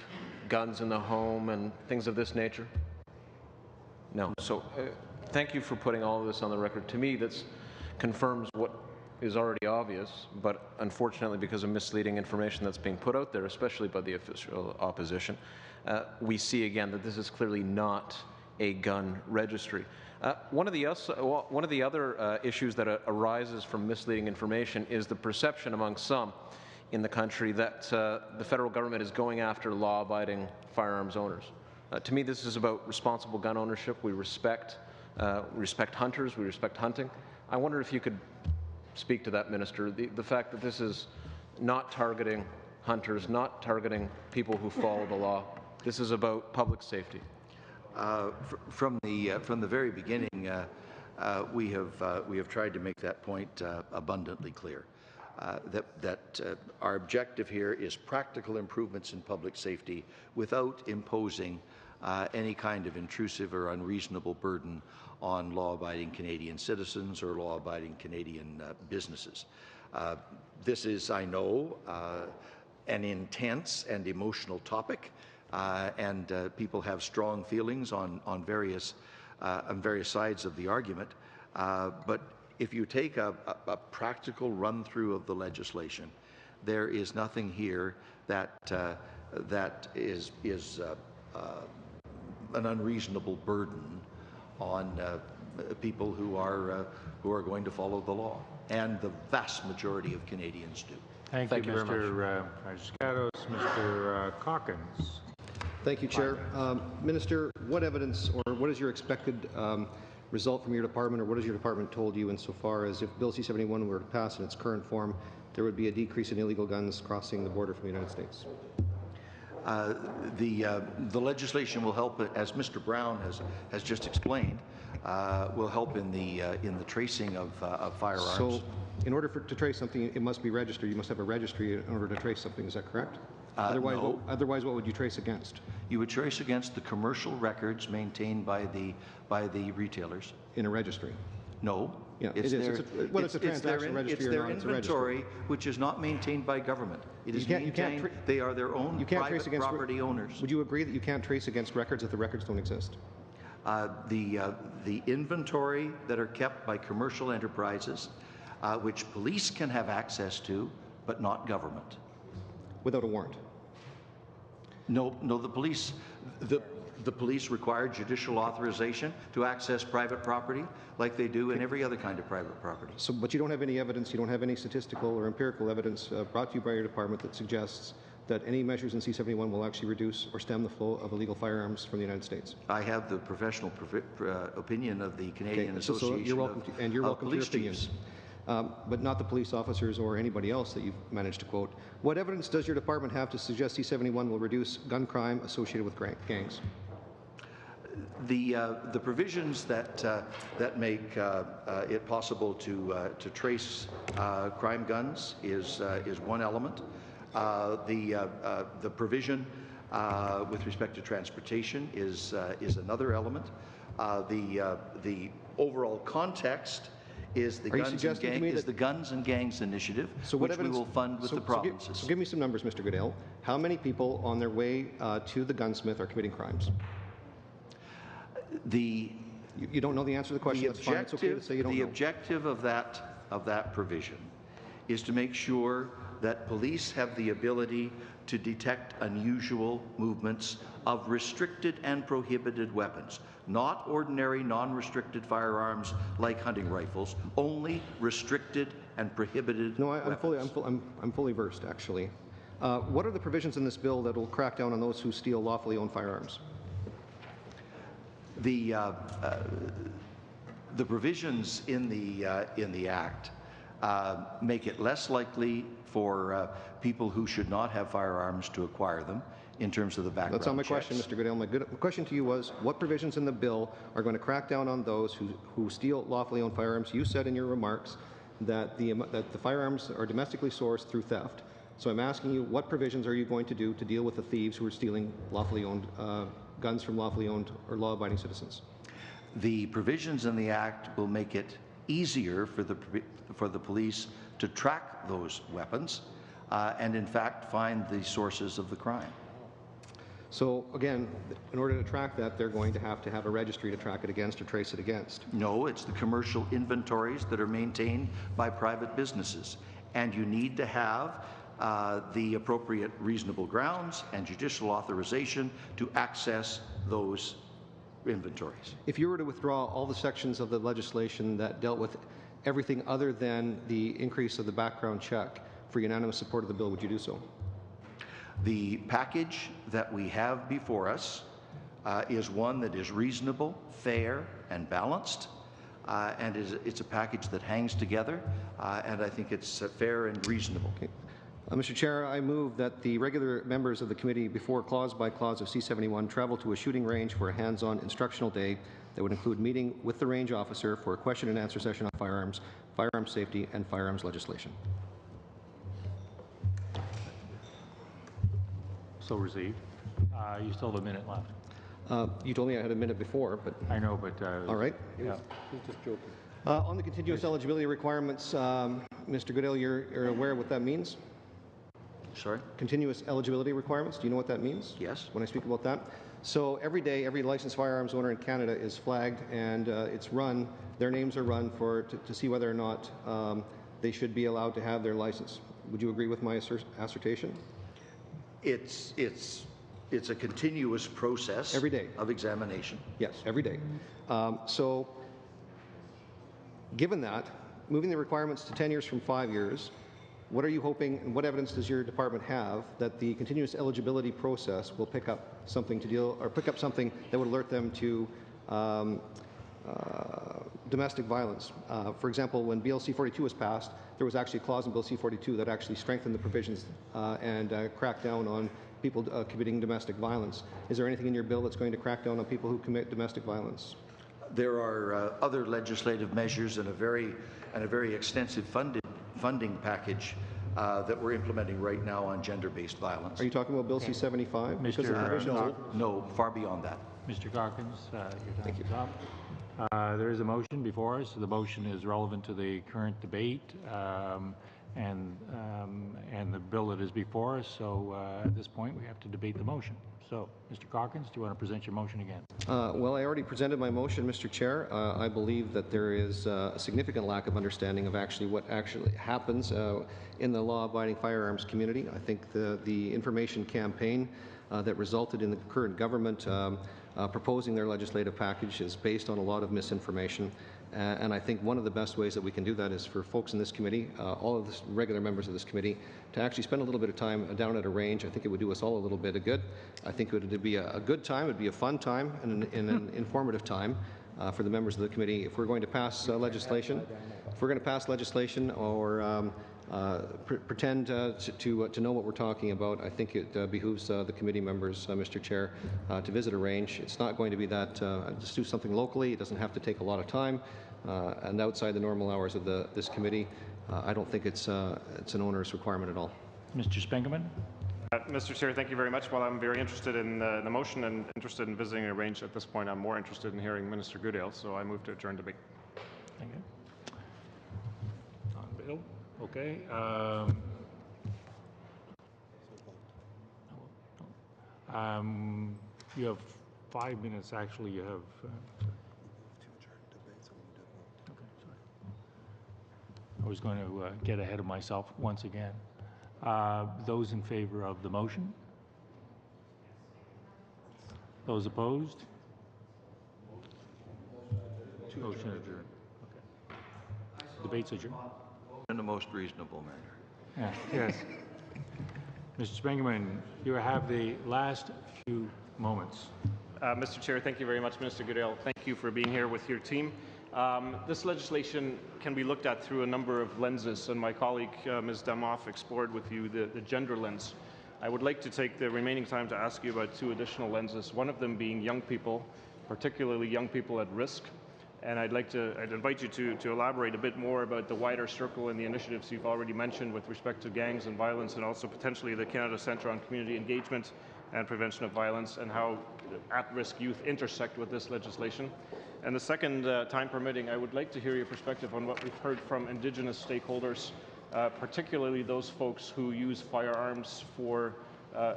guns in the home and things of this nature? No. So thank you for putting all of this on the record. To me, that confirms what is already obvious, but unfortunately, because of misleading information that's being put out there, especially by the official opposition, we see again that this is clearly not a gun registry. One of the other issues that arises from misleading information is the perception among some in the country that the federal government is going after law-abiding firearms owners. To me, this is about responsible gun ownership. We respect hunters. We respect hunting. I wonder if you could speak to that, Minister. The fact that this is not targeting hunters, not targeting people who follow the law. This is about public safety. From the very beginning, we have tried to make that point abundantly clear. That our objective here is practical improvements in public safety without imposing any kind of intrusive or unreasonable burden on law-abiding Canadian citizens or law-abiding Canadian businesses. This is, I know, an intense and emotional topic, and people have strong feelings on various sides of the argument. But if you take a practical run-through of the legislation, there is nothing here that is an unreasonable burden on people who are going to follow the law, and the vast majority of Canadians do. Thank you, Mr. Rajskatos. Mr. Calkins. Thank you, Chair. Minister, what evidence or what is your expected result from your department, or what has your department told you insofar as if Bill C-71 were to pass in its current form, there would be a decrease in illegal guns crossing the border from the United States? The legislation will help, as Mr. Brown has just explained, will help in the tracing of firearms. So, in order to trace something, it must be registered. You must have a registry in order to trace something. Is that correct? Otherwise, no. Otherwise, what would you trace against? You would trace against the commercial records maintained by the retailers. In a registry? No. Yeah, it's a transaction registry or not, it's a registry. Inventory, which is not maintained by government. It is maintained. They are their own private property owners. Would you agree that you can't trace against records if the records don't exist? The inventory that are kept by commercial enterprises, which police can have access to, but not government. Without a warrant? No. The police require judicial authorization to access private property, like they do in every other kind of private property. So, but you don't have any evidence, you don't have any statistical or empirical evidence brought to you by your department that suggests that any measures in C-71 will actually reduce or stem the flow of illegal firearms from the United States? I have the professional opinion of the Canadian Association you're welcome of to your Police opinions. But not the police officers or anybody else that you've managed to quote. What evidence does your department have to suggest C-71 will reduce gun crime associated with gangs? The provisions that make it possible to trace crime guns is one element. The provision with respect to transportation is another element. The overall context is the Guns and Gangs Initiative, which we will fund with the provinces. So give me some numbers, Mr. Goodale. How many people on their way to the gunsmith are committing crimes? You don't know the answer to the question. That's fine. It's okay to say you don't know. The objective of that provision is to make sure that police have the ability to detect unusual movements of restricted and prohibited weapons, not ordinary non-restricted firearms like hunting rifles, only restricted and prohibited weapons. I'm fully versed, actually. What are the provisions in this bill that will crack down on those who steal lawfully owned firearms? The provisions in the Act make it less likely for people who should not have firearms to acquire them in terms of the background That's not my checks. question, Mr. Goodale. My question to you was, what provisions in the bill are going to crack down on those who steal lawfully owned firearms? You said in your remarks that the firearms are domestically sourced through theft. So I'm asking you, what provisions are you going to do to deal with the thieves who are stealing lawfully owned guns from lawfully owned or law-abiding citizens? The provisions in the Act will make it easier for the police to track those weapons and, in fact, find the sources of the crime. So again, in order to track that, they're going to have a registry to track it against or trace it against. No, it's the commercial inventories that are maintained by private businesses. And you need to have the appropriate reasonable grounds and judicial authorization to access those inventories. If you were to withdraw all the sections of the legislation that dealt with everything other than the increase of the background check for unanimous support of the bill, would you do so? The package that we have before us is one that is reasonable, fair, and balanced, and it's a package that hangs together, and I think it's fair and reasonable. Okay. Mr. Chair, I move that the regular members of the committee, before clause by clause of C-71, travel to a shooting range for a hands-on instructional day that would include meeting with the range officer for a question and answer session on firearms, firearms safety, and firearms legislation. So received. You still have a minute left. You told me I had a minute before, but... I know, but... all right. Yeah. He's just joking. On the continuous eligibility requirements, Mr. Goodale, you're aware of what that means? Sorry? Continuous eligibility requirements. Do you know what that means? Yes. When I speak about that? So every day, every licensed firearms owner in Canada is flagged, and it's run, their names are run to see whether or not they should be allowed to have their license. Would you agree with my assertion? It's a continuous process every day of examination. Yes, every day. So given that, moving the requirements to 10 years from 5 years, what are you hoping, and what evidence does your department have that the continuous eligibility process will pick up something that would alert them to domestic violence? For example, when Bill C-42 was passed, there was actually a clause in Bill C-42 that actually strengthened the provisions and cracked down on people committing domestic violence. Is there anything in your bill that's going to crack down on people who commit domestic violence? There are other legislative measures and a very extensive funding package that we're implementing right now on gender-based violence. Are you talking about Bill C-75? No, far beyond that. Mr. Calkins, your time is up. There is a motion before us. The motion is relevant to the current debate and the bill that is before us. So at this point, we have to debate the motion. So, Mr. Calkins, do you want to present your motion again? Well, I already presented my motion, Mr. Chair. I believe that there is a significant lack of understanding of what actually happens in the law-abiding firearms community. I think the information campaign that resulted in the current government proposing their legislative package is based on a lot of misinformation. And I think one of the best ways that we can do that is for folks in this committee, all of the regular members of this committee, to actually spend a little bit of time down at a range. I think it would do us all a little bit of good. I think it would be a good time, it would be a fun time, and an informative time for the members of the committee. If we're going to pass legislation, or pretend to know what we're talking about, I think it behooves the committee members, Mr. Chair, to visit a range. It's not going to be that, just do something locally. It doesn't have to take a lot of time, and outside the normal hours of this committee. I don't think it's an onerous requirement at all. Mr. Spengeman? Mr. Chair, thank you very much. While I'm very interested in the motion and interested in visiting a range at this point, I'm more interested in hearing Minister Goodale, so I move to adjourn debate. Thank you. On bill. Okay. You have 5 minutes. Actually, you have. Okay, sorry. I was going to get ahead of myself once again. Those in favor of the motion? Those opposed? Motion adjourned. Okay. Debate's adjourned. In the most reasonable manner. Yes. Mr. Spengeman, you have the last few moments. Mr. Chair, thank you very much, Minister Goodale. Thank you for being here with your team. This legislation can be looked at through a number of lenses, and my colleague, Ms. Demoff, explored with you the gender lens. I would like to take the remaining time to ask you about 2 additional lenses, one of them being young people, particularly young people at risk. And I'd invite you to elaborate a bit more about the wider circle and the initiatives you've already mentioned with respect to gangs and violence, and also potentially the Canada Centre on Community Engagement and Prevention of Violence, and how at-risk youth intersect with this legislation. And the second, time permitting, I would like to hear your perspective on what we've heard from Indigenous stakeholders, particularly those folks who use firearms for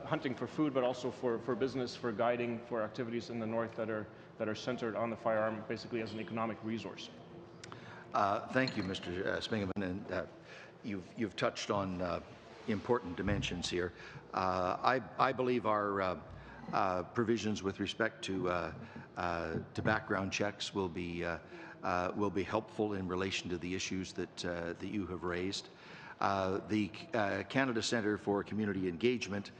hunting for food, but also for business, for guiding, for activities in the north that are centered on the firearm, basically as an economic resource. Thank you, Mr. Spingaman, and you've touched on important dimensions here. I believe our provisions with respect to background checks will be helpful in relation to the issues that you have raised. The Canada Centre for Community Engagement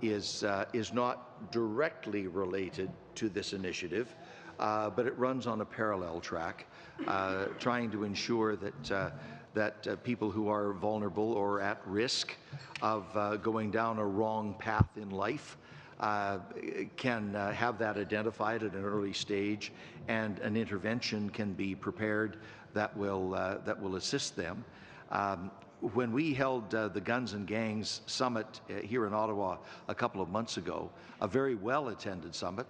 is not directly related to this initiative, but it runs on a parallel track, trying to ensure that people who are vulnerable or at risk of going down a wrong path in life can have that identified at an early stage, and an intervention can be prepared that will assist them. When we held the Guns and Gangs Summit here in Ottawa a couple of months ago, a very well-attended summit,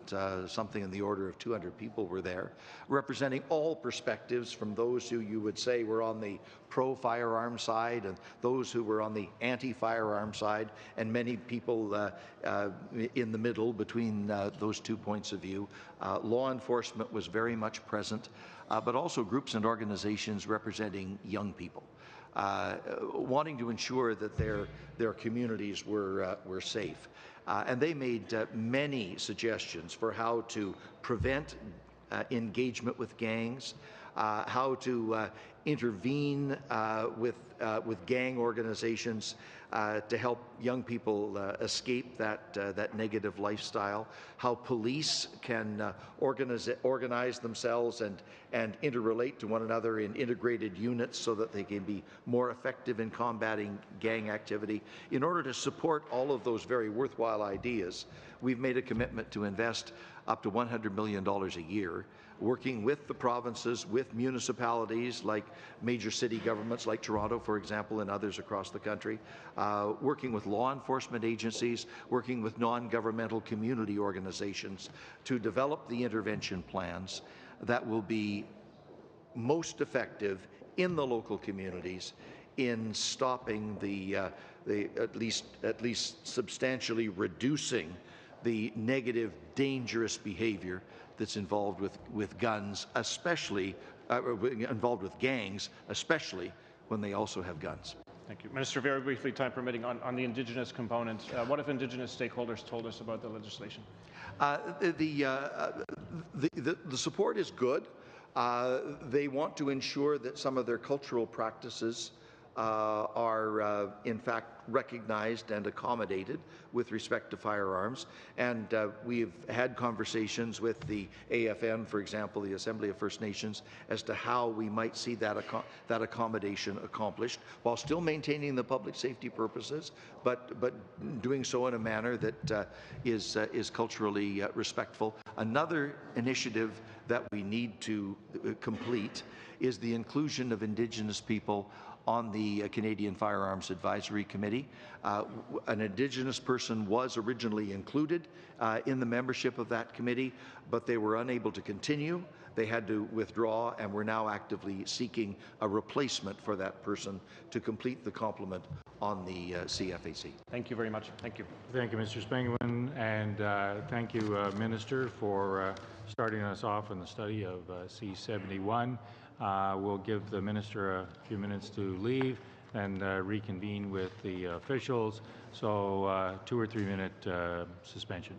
something in the order of 200 people were there, representing all perspectives, from those who you would say were on the pro-firearm side and those who were on the anti-firearm side, and many people in the middle between those 2 points of view. Law enforcement was very much present, but also groups and organizations representing young people. Wanting to ensure that their communities were safe. And they made many suggestions for how to prevent engagement with gangs, how to intervene with gang organizations to help young people escape that negative lifestyle, how police can organize themselves and interrelate to one another in integrated units so that they can be more effective in combating gang activity. In order to support all of those very worthwhile ideas, we've made a commitment to invest up to $100 million a year, working with the provinces, with municipalities like major city governments like Toronto, for example, and others across the country, working with law enforcement agencies, working with non-governmental community organizations to develop the intervention plans that will be most effective in the local communities in stopping at least substantially reducing the negative, dangerous behavior that's involved with guns, especially involved with gangs, especially when they also have guns. Thank you. Minister, very briefly, time permitting, on the Indigenous component, what have Indigenous stakeholders told us about the legislation? The support is good. They want to ensure that some of their cultural practices are in fact recognized and accommodated with respect to firearms, and we've had conversations with the AFN, for example, the Assembly of First Nations, as to how we might see that accommodation accomplished while still maintaining the public safety purposes, but doing so in a manner that is culturally respectful. Another initiative that we need to complete is the inclusion of Indigenous people on the Canadian Firearms Advisory Committee. An Indigenous person was originally included in the membership of that committee, but they were unable to continue. They had to withdraw, and we're now actively seeking a replacement for that person to complete the complement on the CFAC. Thank you very much. Thank you. Thank you, Mr. Spingaman, and thank you, Minister, for starting us off in the study of C-71. We'll give the Minister a few minutes to leave and reconvene with the officials. So 2 or 3 minute suspension.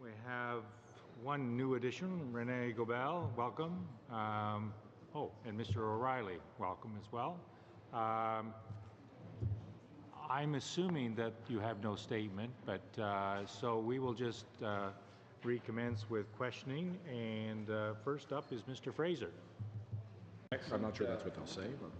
We have one new addition, Renee Gobel, welcome. And Mr. O'Reilly, welcome as well. I'm assuming that you have no statement, but so we will just recommence with questioning. And first up is Mr. Fraser. I'm not sure that's what they'll say, but.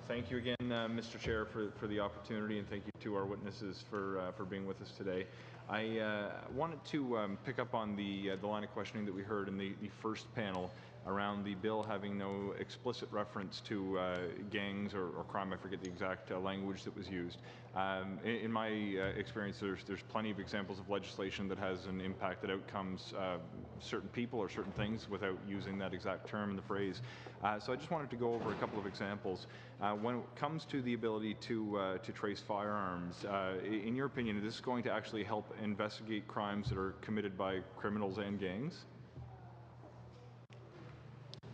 Thank you again, Mr. Chair, for the opportunity, and thank you to our witnesses for being with us today. I wanted to pick up on the line of questioning that we heard in the first panel around the bill having no explicit reference to gangs or crime. I forget the exact language that was used. In my experience, there's plenty of examples of legislation that has an impact that outcomes certain people or certain things without using that exact term in the phrase. So I just wanted to go over a couple of examples. When it comes to the ability to trace firearms, in your opinion, is this going to actually help investigate crimes that are committed by criminals and gangs?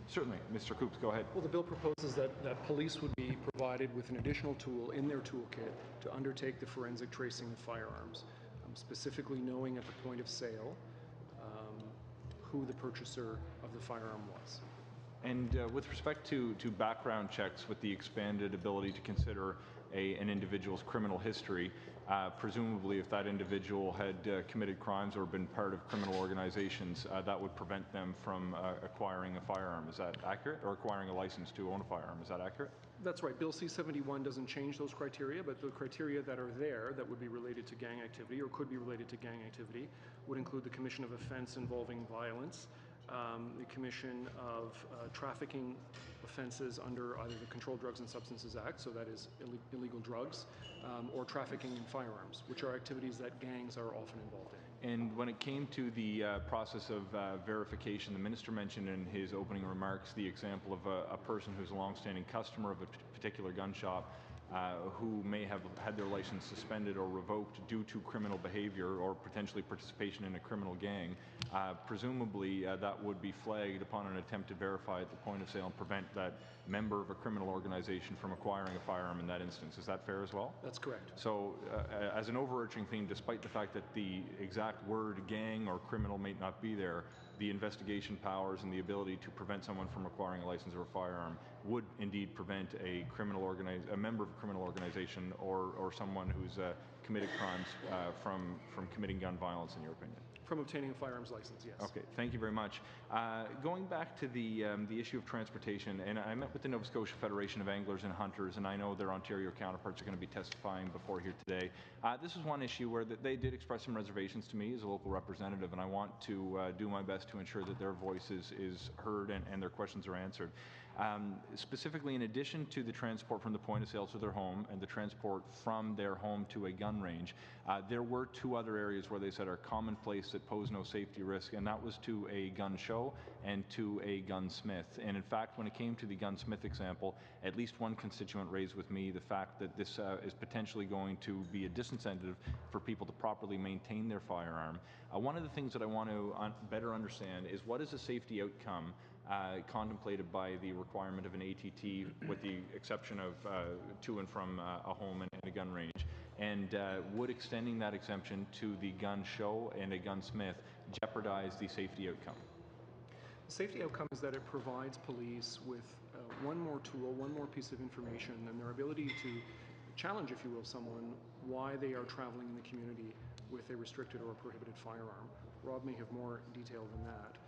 Certainly. Mr. Coops, go ahead. Well, the bill proposes that police would be provided with an additional tool in their toolkit to undertake the forensic tracing of firearms, specifically knowing at the point of sale who the purchaser of the firearm was. And with respect to background checks, with the expanded ability to consider an individual's criminal history, presumably if that individual had committed crimes or been part of criminal organizations, that would prevent them from acquiring a firearm. Is that accurate? Or acquiring a license to own a firearm. Is that accurate? That's right. Bill C-71 doesn't change those criteria, but the criteria that are there that would be related to gang activity or could be related to gang activity would include the commission of offense involving violence, the commission of trafficking offenses under either the Controlled Drugs and Substances Act, so that is illegal drugs, or trafficking in firearms, which are activities that gangs are often involved in. And when it came to the process of verification, the minister mentioned in his opening remarks the example of a person who's a longstanding customer of a particular gun shop who may have had their license suspended or revoked due to criminal behavior or potentially participation in a criminal gang. Presumably, that would be flagged upon an attempt to verify at the point of sale and prevent that member of a criminal organization from acquiring a firearm in that instance. Is that fair as well? That's correct. So, as an overarching theme, despite the fact that the exact word gang or criminal may not be there, the investigation powers and the ability to prevent someone from acquiring a license or a firearm would indeed prevent a member of a criminal organization or someone who's committed crimes from committing gun violence, in your opinion? From obtaining a firearms license, yes. Okay, thank you very much. Going back to the issue of transportation, and I met with the Nova Scotia Federation of Anglers and Hunters, and I know their Ontario counterparts are going to be testifying before here today. This is one issue where they did express some reservations to me as a local representative, and I want to do my best to ensure that their voice is heard and their questions are answered. Specifically, in addition to the transport from the point of sale to their home and the transport from their home to a gun range, there were two other areas where they said are commonplace that pose no safety risk, and that was to a gun show and to a gunsmith. And in fact, when it came to the gunsmith example, at least one constituent raised with me the fact that this is potentially going to be a disincentive for people to properly maintain their firearm. One of the things that I want to better understand is what is the safety outcome contemplated by the requirement of an ATT, with the exception of to and from a home and a gun range? And would extending that exemption to the gun show and a gunsmith jeopardize the safety outcome? The safety outcome is that it provides police with one more tool, one more piece of information, and their ability to challenge, if you will, someone why they are traveling in the community with a restricted or a prohibited firearm. Rob may have more detail than that.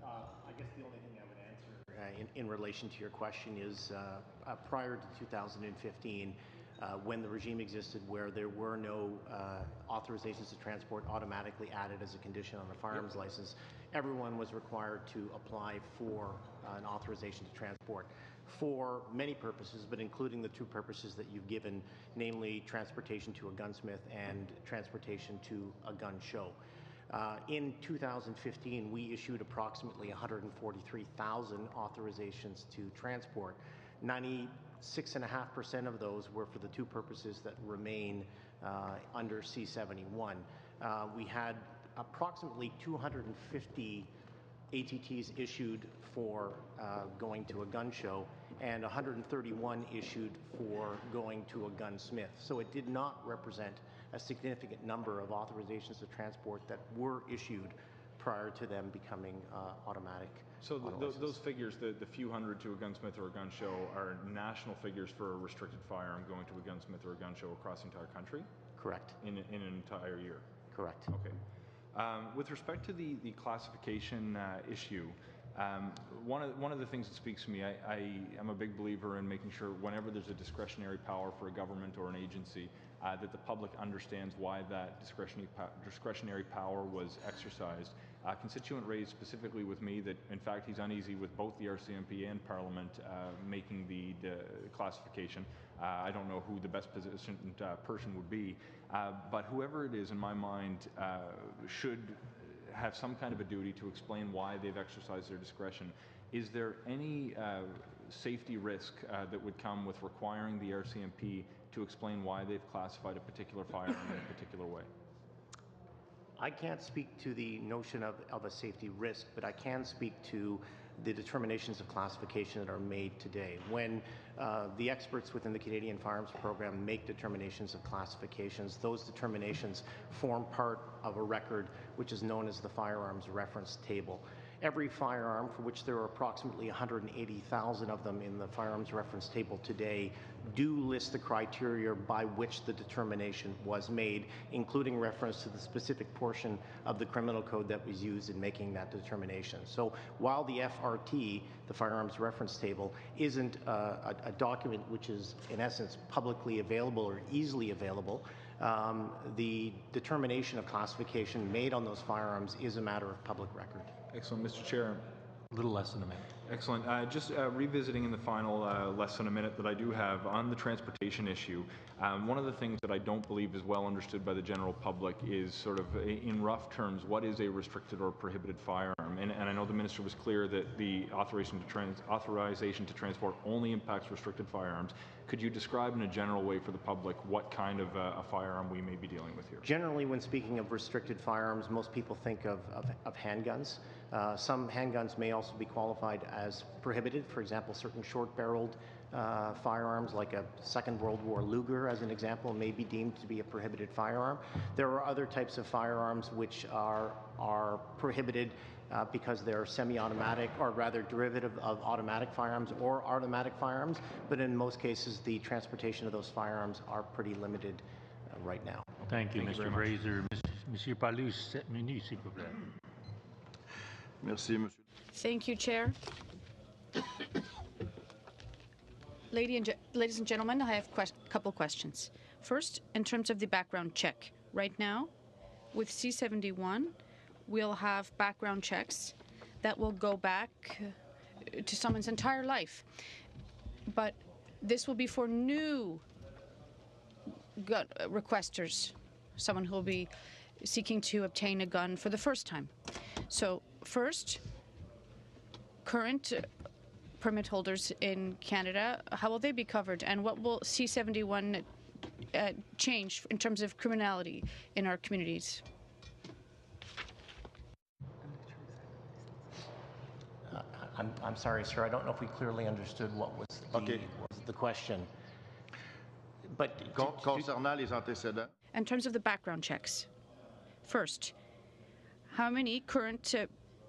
I guess the only thing I would answer in relation to your question is prior to 2015, when the regime existed where there were no authorizations to transport automatically added as a condition on a firearms license, everyone was required to apply for an authorization to transport for many purposes, but including the two purposes that you've given, namely transportation to a gunsmith and transportation to a gun show. In 2015, we issued approximately 143,000 authorizations to transport. 96.5% of those were for the two purposes that remain under C-71. We had approximately 250 ATTs issued for going to a gun show and 131 issued for going to a gunsmith. So it did not represent a significant number of authorizations to transport that were issued prior to them becoming automatic. So those figures, the few hundred to a gunsmith or a gun show, are national figures for a restricted firearm going to a gunsmith or a gun show across the entire country? Correct. In an entire year? Correct. Okay. With respect to the classification issue, one of the things that speaks to me, I am a big believer in making sure whenever there's a discretionary power for a government or an agency, that the public understands why that discretionary power was exercised. A constituent raised specifically with me that, in fact, he's uneasy with both the RCMP and Parliament making the classification. I don't know who the best positioned person would be, but whoever it is, in my mind, should have some kind of a duty to explain why they've exercised their discretion. Is there any safety risk that would come with requiring the RCMP to explain why they've classified a particular firearm in a particular way? I can't speak to the notion of a safety risk, but I can speak to the determinations of classification that are made today. When the experts within the Canadian Firearms Program make determinations of classifications, those determinations form part of a record which is known as the Firearms Reference Table. Every firearm, for which there are approximately 180,000 of them in the Firearms Reference Table today, do list the criteria by which the determination was made, including reference to the specific portion of the criminal code that was used in making that determination. So while the FRT, the Firearms Reference Table, isn't a document which is in essence publicly available or easily available, the determination of classification made on those firearms is a matter of public record. Excellent, Mr. Chair. A little less than a minute. Excellent. Just revisiting in the final less than a minute that I do have on the transportation issue, one of the things that I don't believe is well understood by the general public is sort of, in rough terms, what is a restricted or prohibited firearm? And I know the Minister was clear that the authorization to transport only impacts restricted firearms. Could you describe in a general way for the public what kind of a firearm we may be dealing with here? Generally, when speaking of restricted firearms, most people think of handguns. Some handguns may also be qualified as prohibited. For example, certain short-barreled firearms like a Second World War Luger, as an example, may be deemed to be a prohibited firearm. There are other types of firearms which are prohibited because they're semi-automatic, or rather derivative of automatic firearms or automatic firearms, but in most cases the transportation of those firearms are pretty limited right now. Thank you, Mr. Fraser. Monsieur Palus, 7 minutes, s'il vous plaît. Merci, monsieur. Thank you, Chair. Ladies and gentlemen, I have a couple questions. First, in terms of the background check. Right now, with C-71, we'll have background checks that will go back to someone's entire life. But this will be for new gun requesters, someone who will be seeking to obtain a gun for the first time. So first, current permit holders in Canada, how will they be covered? And what will C-71 change in terms of criminality in our communities? I'm sorry, sir. I don't know if we clearly understood what was the question. But Concernant les antécédents. In terms of the background checks, first, how many current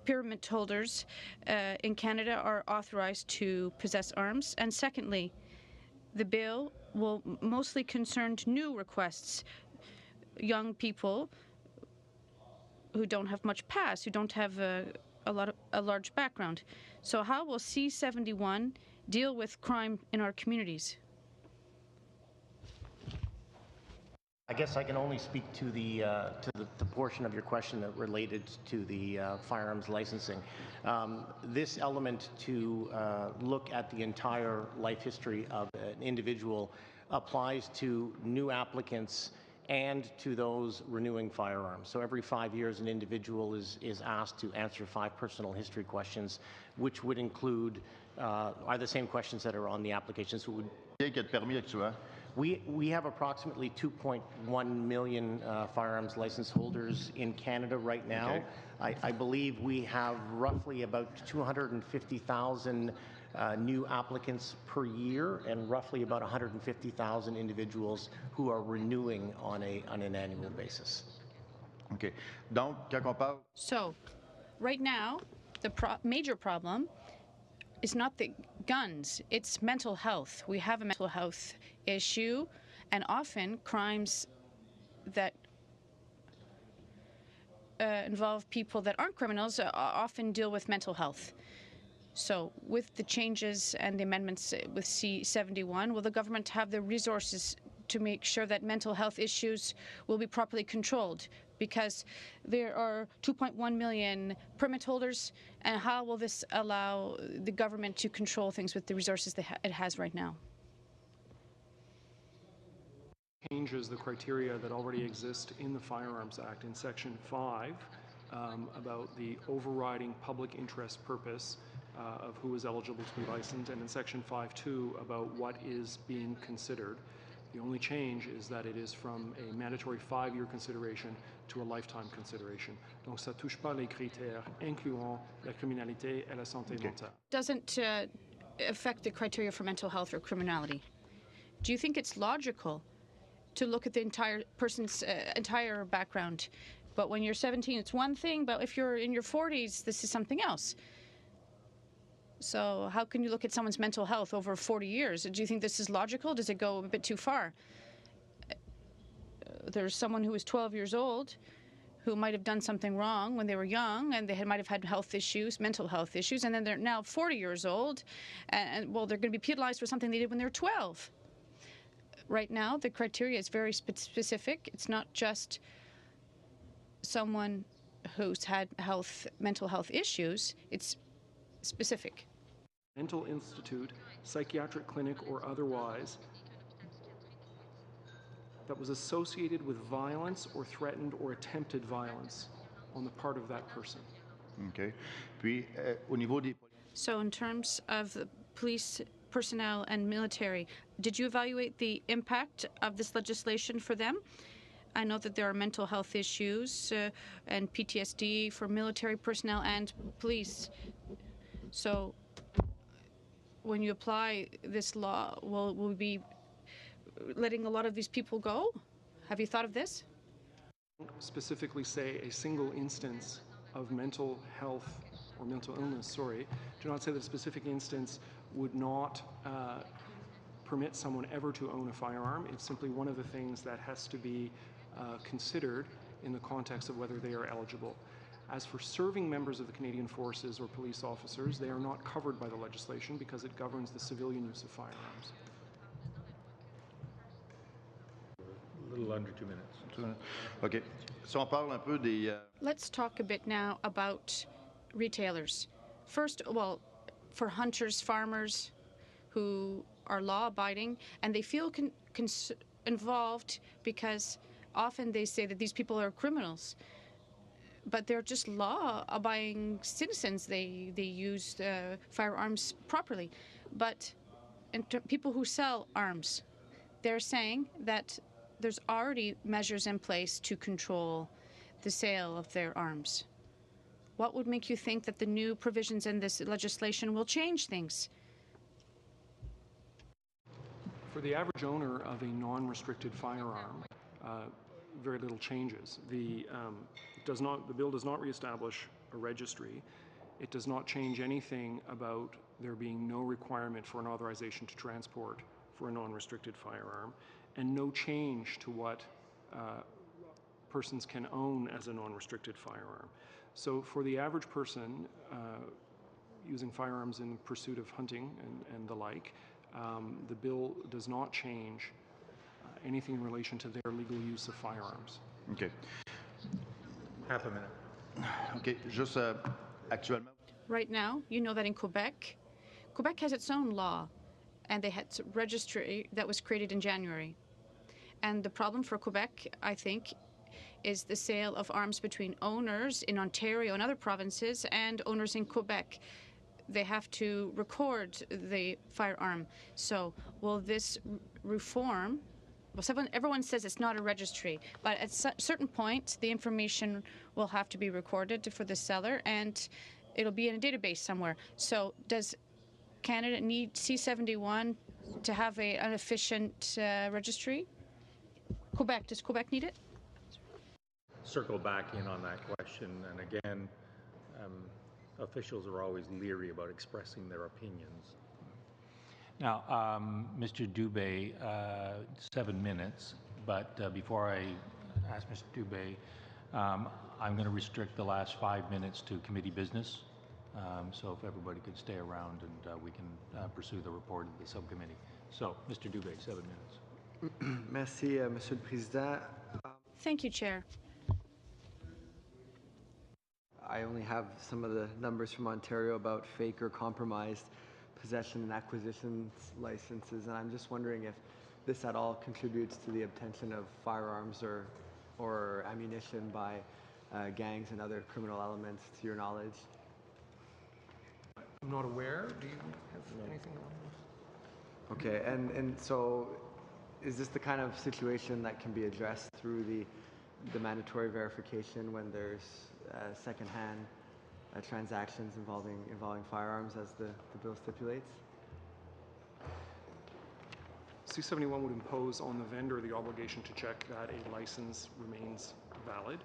permit holders in Canada are authorized to possess arms? And secondly, the bill will mostly concern new requests, young people who don't have much past, who don't have a large background. So how will C-71 deal with crime in our communities? I guess I can only speak to the portion of your question that related to the firearms licensing. This element to look at the entire life history of an individual applies to new applicants and to those renewing firearms. So every 5 years, an individual is asked to answer 5 personal history questions, which would include, are the same questions that are on the applications. We have approximately 2.1 million firearms license holders in Canada right now. Okay. I believe we have roughly about 250,000 new applicants per year and roughly about 150,000 individuals who are renewing on an annual basis. OK. Donc, quand on parle... So, right now, the major problem is not the guns, it's mental health. We have a mental health issue, and often crimes that involve people that aren't criminals often deal with mental health. So with the changes and the amendments with C-71, will the government have the resources to make sure that mental health issues will be properly controlled? Because there are 2.1 million permit holders, and how will this allow the government to control things with the resources that it has right now? Changes the criteria that already exist in the Firearms Act in Section 5 about the overriding public interest purpose of who is eligible to be licensed, and in Section 5.2 about what is being considered. The only change is that it is from a mandatory 5-year consideration to a lifetime consideration. Donc ça touche pas les critères incluant la criminalité et la santé mentale. Doesn't affect the criteria for mental health or criminality. Do you think it's logical to look at the entire person's entire background? But when you're 17, it's one thing, but if you're in your 40s, this is something else. So how can you look at someone's mental health over 40 years? Do you think this is logical? Does it go a bit too far? There's someone who is 12 years old who might have done something wrong when they were young, and they might have had health issues, mental health issues, and then they're now 40 years old, and well, they're going to be penalized for something they did when they were 12. Right now, the criteria is very specific. It's not just someone who's had mental health issues. It's specific. Mental institute, psychiatric clinic, or otherwise that was associated with violence or threatened or attempted violence on the part of that person. OK. Puis, au niveau des... So in terms of the police personnel and military, did you evaluate the impact of this legislation for them? I know that there are mental health issues and PTSD for military personnel and police. So when you apply this law, will we be letting a lot of these people go? Have you thought of this? Specifically say a single instance of mental health or mental illness, do not say that a specific instance would not permit someone ever to own a firearm. It's simply one of the things that has to be considered in the context of whether they are eligible. As for serving members of the Canadian Forces or police officers, they are not covered by the legislation because it governs the civilian use of firearms. A little under 2 minutes. OK. Si on parle un peu des... Let's talk a bit now about retailers. First, well, for hunters, farmers who are law-abiding, and they feel involved because often they say that these people are criminals. But they're just law-abiding citizens. They use firearms properly. But people who sell arms, they're saying that there's already measures in place to control the sale of their arms. What would make you think that the new provisions in this legislation will change things? For the average owner of a non-restricted firearm, very little changes. The bill does not reestablish a registry. It does not change anything about there being no requirement for an authorization to transport for a non-restricted firearm, and no change to what persons can own as a non-restricted firearm. So for the average person using firearms in pursuit of hunting and the like, the bill does not change anything in relation to their legal use of firearms. OK. Half a minute. OK. Juste actuellement... Right now, you know that in Quebec has its own law, and they had a registry that was created in January. And the problem for Quebec, I think, is the sale of arms between owners in Ontario and other provinces and owners in Quebec. They have to record the firearm. So will this reform... Well, everyone says it's not a registry, but at a certain point, the information will have to be recorded for the seller, and it'll be in a database somewhere. So does Canada need C71 to have an efficient registry? Quebec, does Quebec need it? Circle back in on that question, and again, officials are always leery about expressing their opinions. Now, Mr. Dubé, 7 minutes, but before I ask Mr. Dubé, I'm going to restrict the last 5 minutes to committee business. So if everybody could stay around and we can pursue the report of the subcommittee. So, Mr. Dubé, 7 minutes. Merci, Monsieur le Président. Thank you, Chair. I only have some of the numbers from Ontario about fake or compromised possession and acquisition licenses, and I'm just wondering if this at all contributes to the obtention of firearms or ammunition by gangs and other criminal elements, to your knowledge. I'm not aware. Do you have anything on this? Okay, and so is this the kind of situation that can be addressed through the mandatory verification when there's secondhand transactions involving firearms, as the bill stipulates? C71 would impose on the vendor the obligation to check that a license remains valid.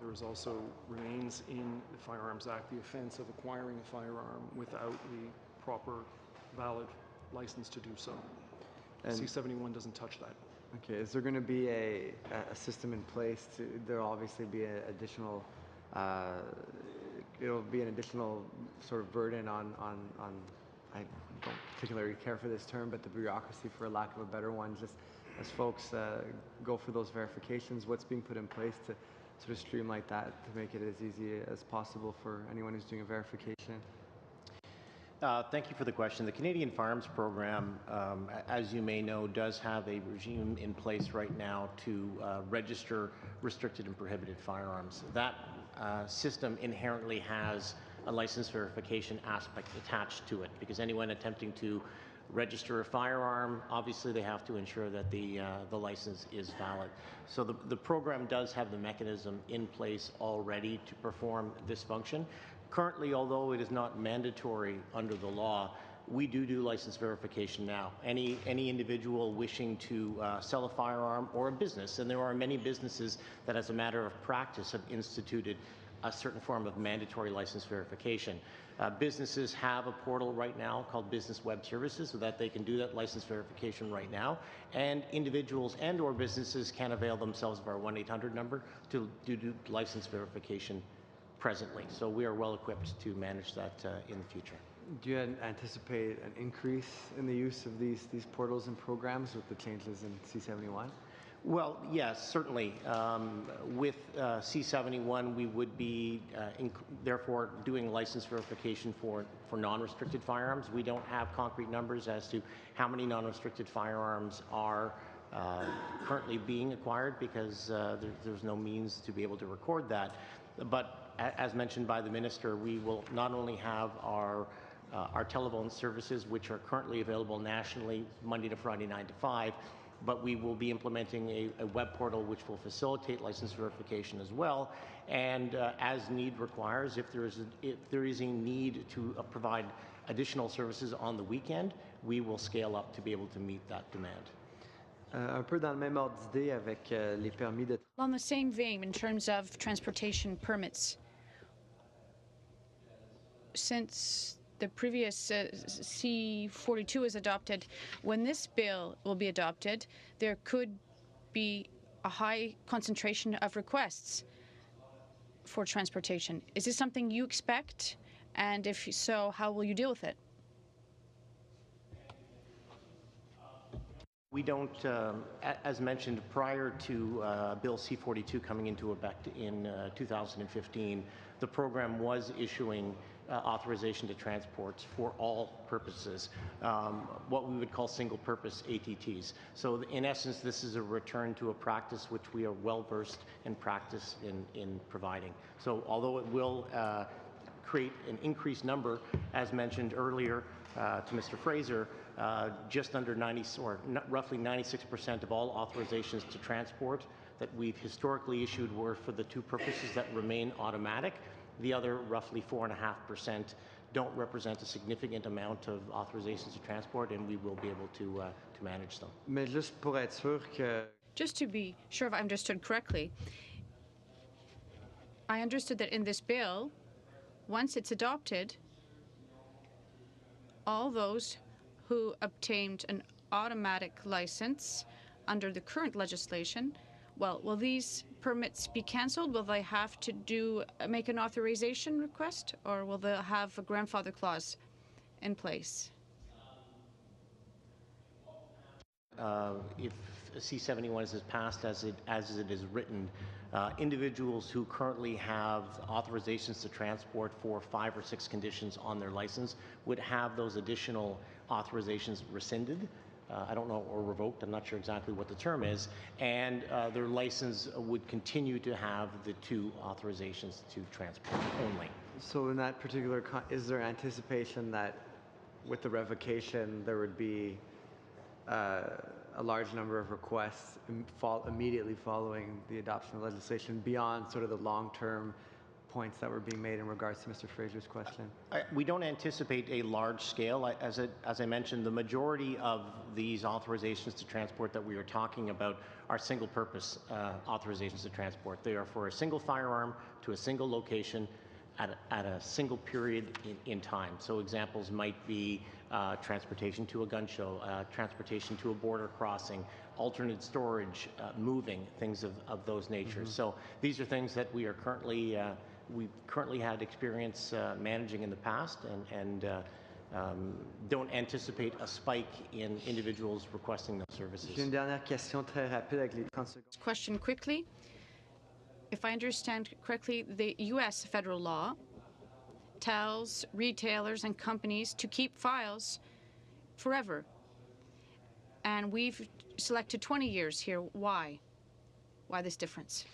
There is also remains in the Firearms Act the offense of acquiring a firearm without the proper valid license to do so. And C71 doesn't touch that. Okay, is there going to be a system in place there'll obviously be an additional it'll be an additional sort of burden on I don't particularly care for this term, but the bureaucracy, for lack of a better one, just as folks go for those verifications, what's being put in place to sort of streamline that, to make it as easy as possible for anyone who's doing a verification? Thank you for the question. The Canadian Firearms Program, as you may know, does have a regime in place right now to register restricted and prohibited firearms. That system inherently has a license verification aspect attached to it, because anyone attempting to register a firearm, obviously they have to ensure that the license is valid. So the program does have the mechanism in place already to perform this function. Currently, although it is not mandatory under the law, we do license verification now. Any individual wishing to sell a firearm, or a business, and there are many businesses that as a matter of practice have instituted a certain form of mandatory license verification. Businesses have a portal right now called Business Web Services, so that they can do that license verification right now, and individuals and or businesses can avail themselves of our 1-800 number to do license verification presently. So we are well equipped to manage that in the future. Do you anticipate an increase in the use of these portals and programs with the changes in C71? Well, yes, certainly. With C71, we would be therefore doing license verification for non-restricted firearms. We don't have concrete numbers as to how many non-restricted firearms are currently being acquired, because there's no means to be able to record that. But as mentioned by the Minister, we will not only have our telephone services, which are currently available nationally Monday to Friday 9 to 5, but we will be implementing a web portal which will facilitate license verification as well. And as need requires, if there is a need to provide additional services on the weekend, we will scale up to be able to meet that demand. Un peu dans le même ordre d'idée avec les permis de... On the same vein, in terms of transportation permits, since the previous C42 is adopted, when this bill will be adopted, there could be a high concentration of requests for transportation. Is this something you expect? And if so, how will you deal with it? We don't, as mentioned, prior to Bill C42 coming into effect in 2015, the program was issuing authorization to transport for all purposes, what we would call single-purpose ATTs. So in essence, this is a return to a practice which we are well-versed in practice in providing. So although it will create an increased number, as mentioned earlier to Mr. Fraser, just under 90, or roughly 96% of all authorizations to transport that we've historically issued were for the two purposes that remain automatic. The other roughly 4.5% don't represent a significant amount of authorizations to transport, and we will be able to manage them. Mais juste pour être sûr que Just to be sure if I understood correctly, I understood that in this bill, once it's adopted, all those who obtained an automatic license under the current legislation, well, will these permits be cancelled? Will they have to make an authorization request, or will they have a grandfather clause in place? If C-71 is passed as it is written, individuals who currently have authorizations to transport for 5 or 6 conditions on their license would have those additional authorizations rescinded. I don't know, or revoked, I'm not sure exactly what the term is, and their license would continue to have the 2 authorizations to transport only. So in that particular, is there anticipation that with the revocation there would be a large number of requests immediately following the adoption of legislation beyond sort of the long-term points that were being made in regards to Mr. Fraser's question? We don't anticipate a large scale. As I mentioned, the majority of these authorizations to transport that we are talking about are single-purpose authorizations to transport. They are for a single firearm to a single location at a single period in time. So examples might be transportation to a gun show, transportation to a border crossing, alternate storage, moving, things of those natures. So these are things that we are we've currently had experience managing in the past, and don't anticipate a spike in individuals requesting those services. J'ai une dernière question très rapide avec les 30 secondes. Question quickly. If I understand correctly, the U.S. federal law tells retailers and companies to keep files forever. And we've selected 20 years here. Why? Why this difference?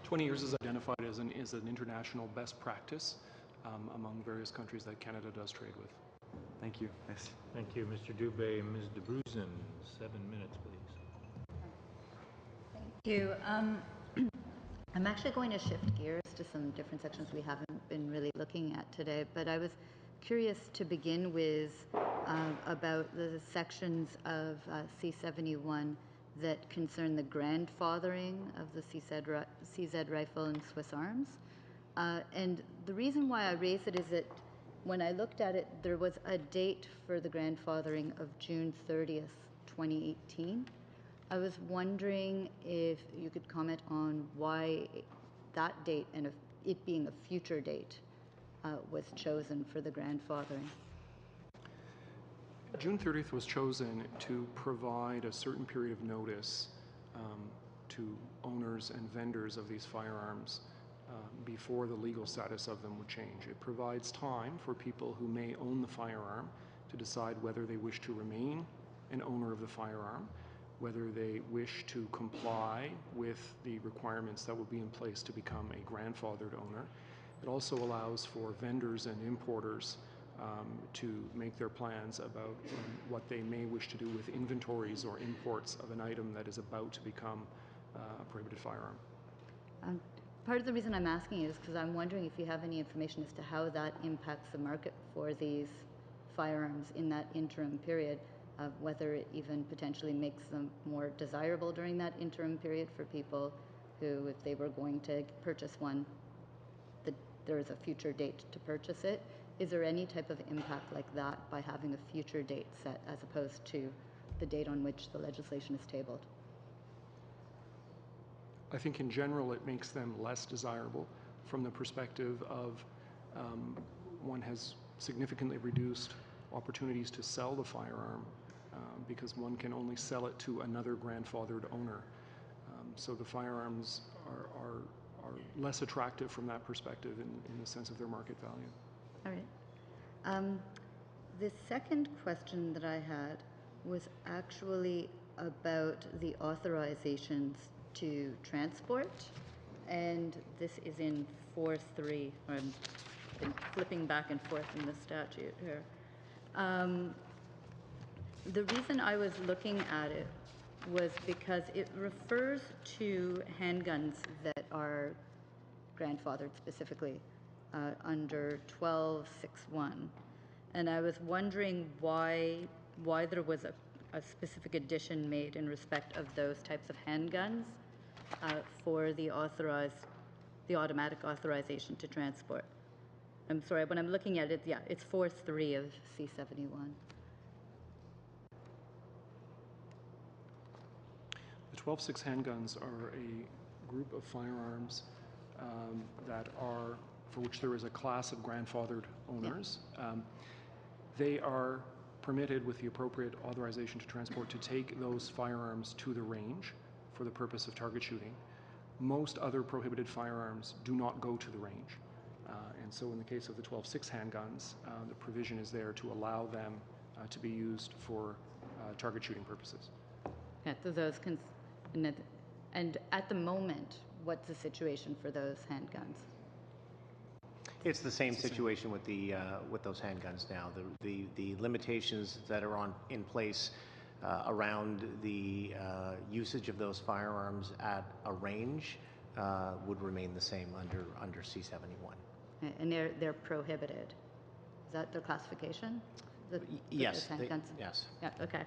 20 years is identified as an international best practice among various countries that Canada does trade with. Thank you. Yes. Thank you, Mr. Dubé. Ms. DeBruzen, 7 minutes, please. Thank you. I'm actually going to shift gears to some different sections we haven't been really looking at today, but I was curious to begin with about the sections of C-71 that concern the grandfathering of the CZ rifle and Swiss Arms. And the reason why I raise it is that when I looked at it, there was a date for the grandfathering of June 30th, 2018. I was wondering if you could comment on why that date, and if it being a future date, was chosen for the grandfathering. June 30th was chosen to provide a certain period of notice to owners and vendors of these firearms before the legal status of them would change. It provides time for people who may own the firearm to decide whether they wish to remain an owner of the firearm, whether they wish to comply with the requirements that will be in place to become a grandfathered owner. It also allows for vendors and importers to make their plans about what they may wish to do with inventories or imports of an item that is about to become a prohibited firearm. Part of the reason I'm asking is because I'm wondering if you have any information as to how that impacts the market for these firearms in that interim period, whether it even potentially makes them more desirable during that interim period for people who, if they were going to purchase one, there is a future date to purchase it. Is there any type of impact like that by having a future date set as opposed to the date on which the legislation is tabled? I think in general it makes them less desirable from the perspective of one has significantly reduced opportunities to sell the firearm because one can only sell it to another grandfathered owner. So the firearms are less attractive from that perspective in the sense of their market value. All right. The second question that I had was actually about the authorizations to transport, and this is in 4.3. I've been flipping back and forth in the statute here. The reason I was looking at it was because it refers to handguns that are grandfathered specifically. under 12.6.1. And I was wondering why there was a specific addition made in respect of those types of handguns for the automatic authorization to transport. I'm sorry, when I'm looking at it, yeah, it's 4.3 of C71. The 12.6 handguns are a group of firearms for which there is a class of grandfathered owners. Yeah. They are permitted with the appropriate authorization to transport to take those firearms to the range for the purpose of target shooting. Most other prohibited firearms do not go to the range. And so in the case of the 12.6 handguns, the provision is there to allow them to be used for target shooting purposes. Yeah, so those and at the moment, what's the situation for those handguns? It's the same situation with those handguns now. The limitations that are in place around the usage of those firearms at a range would remain the same under C71. And they're prohibited. Is that their classification? Yes. Yes. Yeah. Okay.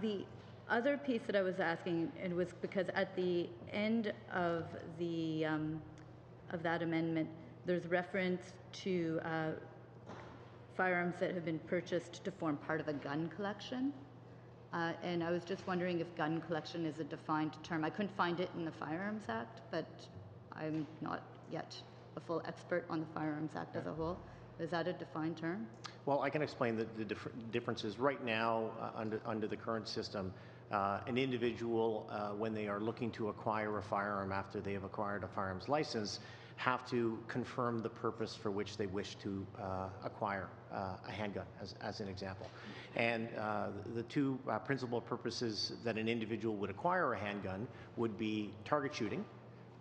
The other piece that I was asking, it was because at the end of that amendment, there's reference to firearms that have been purchased to form part of a gun collection. And I was just wondering if gun collection is a defined term. I couldn't find it in the Firearms Act, but I'm not yet a full expert on the Firearms Act as a whole. Is that a defined term? Well, I can explain the differences. Right now, under the current system, an individual, when they are looking to acquire a firearm after they have acquired a firearms license, have to confirm the purpose for which they wish to acquire a handgun, as an example. And the two principal purposes that an individual would acquire a handgun would be target shooting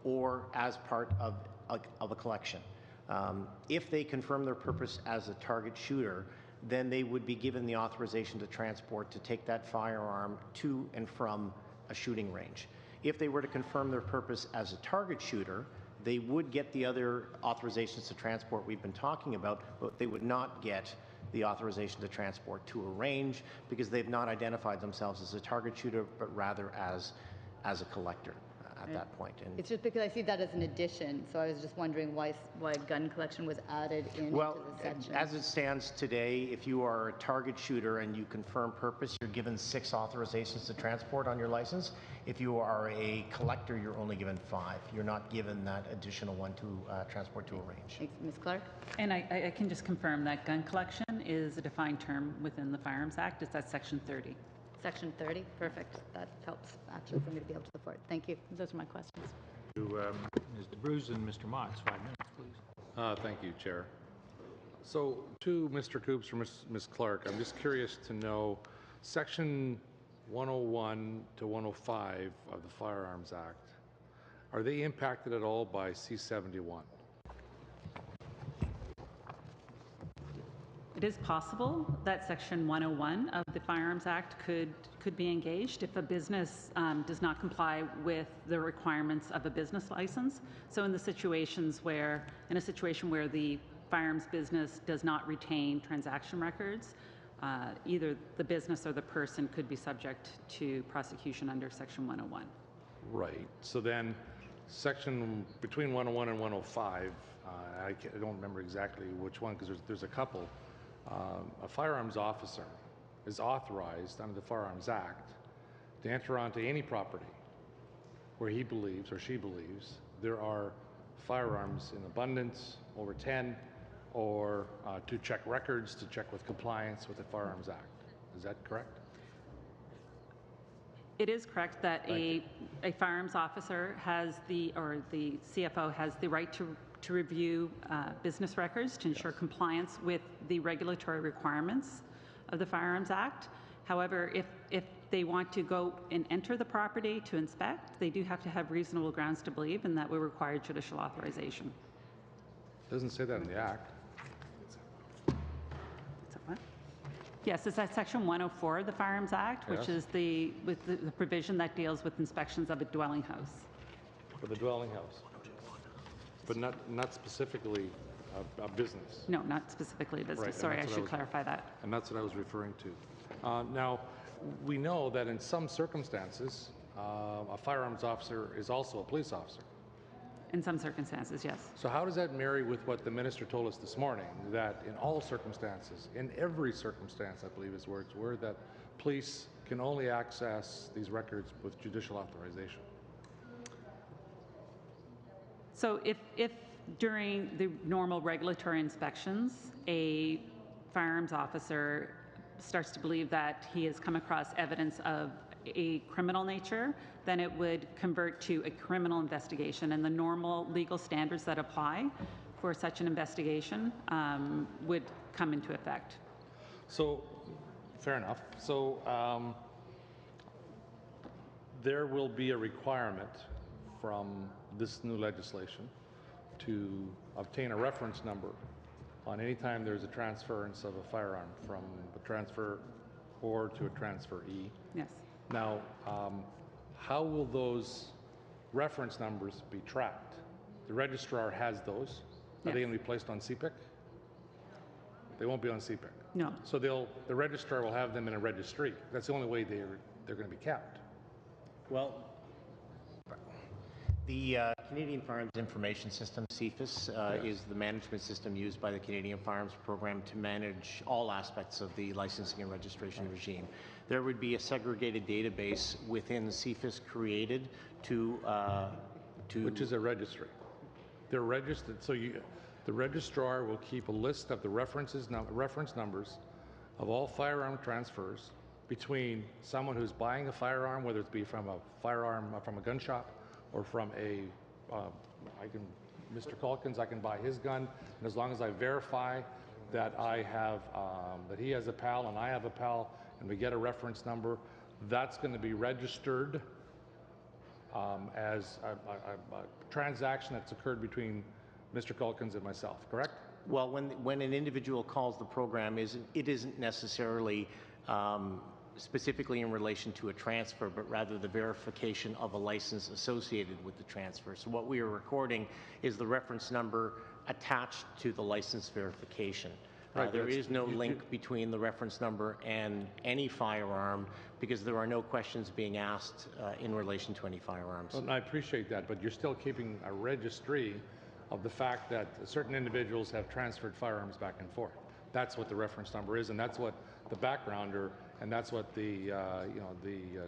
or as part of a collection. If they confirm their purpose as a target shooter, then they would be given the authorization to transport to take that firearm to and from a shooting range. If they were to confirm their purpose as a target shooter, they would get the other authorizations to transport we've been talking about, but they would not get the authorization to transport to a range because they've not identified themselves as a target shooter, but rather as a collector at that point. And it's just because I see that as an addition, so I was just wondering why gun collection was added into the section. As it stands today, if you are a target shooter and you confirm purpose, you're given 6 authorizations to transport on your license. If you are a collector, you're only given 5. You're not given that additional one to transport to a range. Thanks, Ms. Clark. And I can just confirm that gun collection is a defined term within the Firearms Act. It's at Section 30. Section 30, perfect. That helps actually for me to be able to support. Thank you. Those are my questions. To Ms. DeBruze and Mr. Motts, 5 minutes, please. Thank you, Chair. So to Mr. Coops or Ms. Clark, I'm just curious to know Section 101 to 105 of the Firearms Act, are they impacted at all by C71? It is possible that Section 101 of the Firearms Act could be engaged if a business does not comply with the requirements of a business license. So in a situation where the firearms business does not retain transaction records, either the business or the person could be subject to prosecution under Section 101. Right. So then section between 101 and 105, I don't remember exactly which one because there's a couple. A firearms officer is authorized under the Firearms Act to enter onto any property where he believes or she believes there are firearms in abundance, over 10, or to check records, to check with compliance with the Firearms Act. Is that correct? It is correct that a firearms officer has the CFO has the right to review business records to ensure compliance with the regulatory requirements of the Firearms Act. However, if they want to go and enter the property to inspect, they do have to have reasonable grounds to believe, and that will require judicial authorization. Doesn't say that in the Act. Yes, it's at Section 104 of the Firearms Act, which is the provision that deals with inspections of a dwelling house. For the dwelling house. But not specifically a business. No, not specifically a business. Right, Sorry, I should clarify that. And that's what I was referring to. Now, we know that in some circumstances, a firearms officer is also a police officer. In some circumstances, yes. So how does that marry with what the minister told us this morning, that in all circumstances, in every circumstance, I believe his words were, that police can only access these records with judicial authorization? So if during the normal regulatory inspections, a firearms officer starts to believe that he has come across evidence of a criminal nature, then it would convert to a criminal investigation, and the normal legal standards that apply for such an investigation would come into effect. So, fair enough. So, there will be a requirement from this new legislation to obtain a reference number on any time there's a transference of a firearm from a transfer or to a transferee. Yes. Now, how will those reference numbers be tracked? The registrar has those. Are they going to be placed on CPIC? They won't be on CPIC. No. So the registrar will have them in a registry. That's the only way they're going to be kept. Well, the Canadian Firearms Information System, CFIS, is the management system used by the Canadian Firearms Program to manage all aspects of the licensing and registration regime. There would be a segregated database within CFIS created to which is a registry. They're registered, so the registrar will keep a list of the reference numbers of all firearm transfers between someone who's buying a firearm, whether it be from a gun shop, or from Mr. Calkins, I can buy his gun, and as long as I verify that I have, that he has a PAL and I have a PAL, and we get a reference number, that's going to be registered as a transaction that's occurred between Mr. Calkins and myself, correct? Well, when an individual calls the program, it isn't necessarily specifically in relation to a transfer, but rather the verification of a license associated with the transfer. So what we are recording is the reference number attached to the license verification. Right, there is no link between the reference number and any firearm, because there are no questions being asked in relation to any firearms. Well, I appreciate that, but you're still keeping a registry of the fact that certain individuals have transferred firearms back and forth. That's what the reference number is, and that's what the backgrounder, and that's what the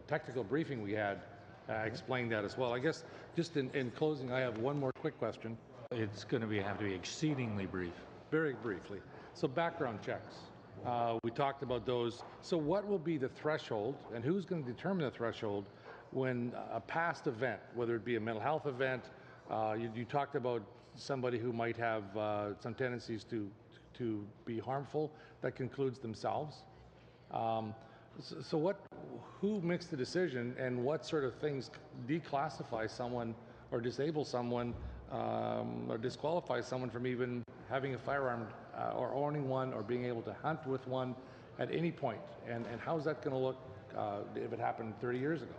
technical briefing we had explained that as well. I guess just in closing, I have one more quick question. It's going to have to be exceedingly brief. Very briefly. So background checks. We talked about those. So what will be the threshold, and who's going to determine the threshold when a past event, whether it be a mental health event, you talked about somebody who might have some tendencies to be harmful, that concludes themselves. So who makes the decision, and what sort of things declassify someone or disable someone or disqualify someone from even having a firearm or owning one or being able to hunt with one at any point? And how's that going to look if it happened 30 years ago?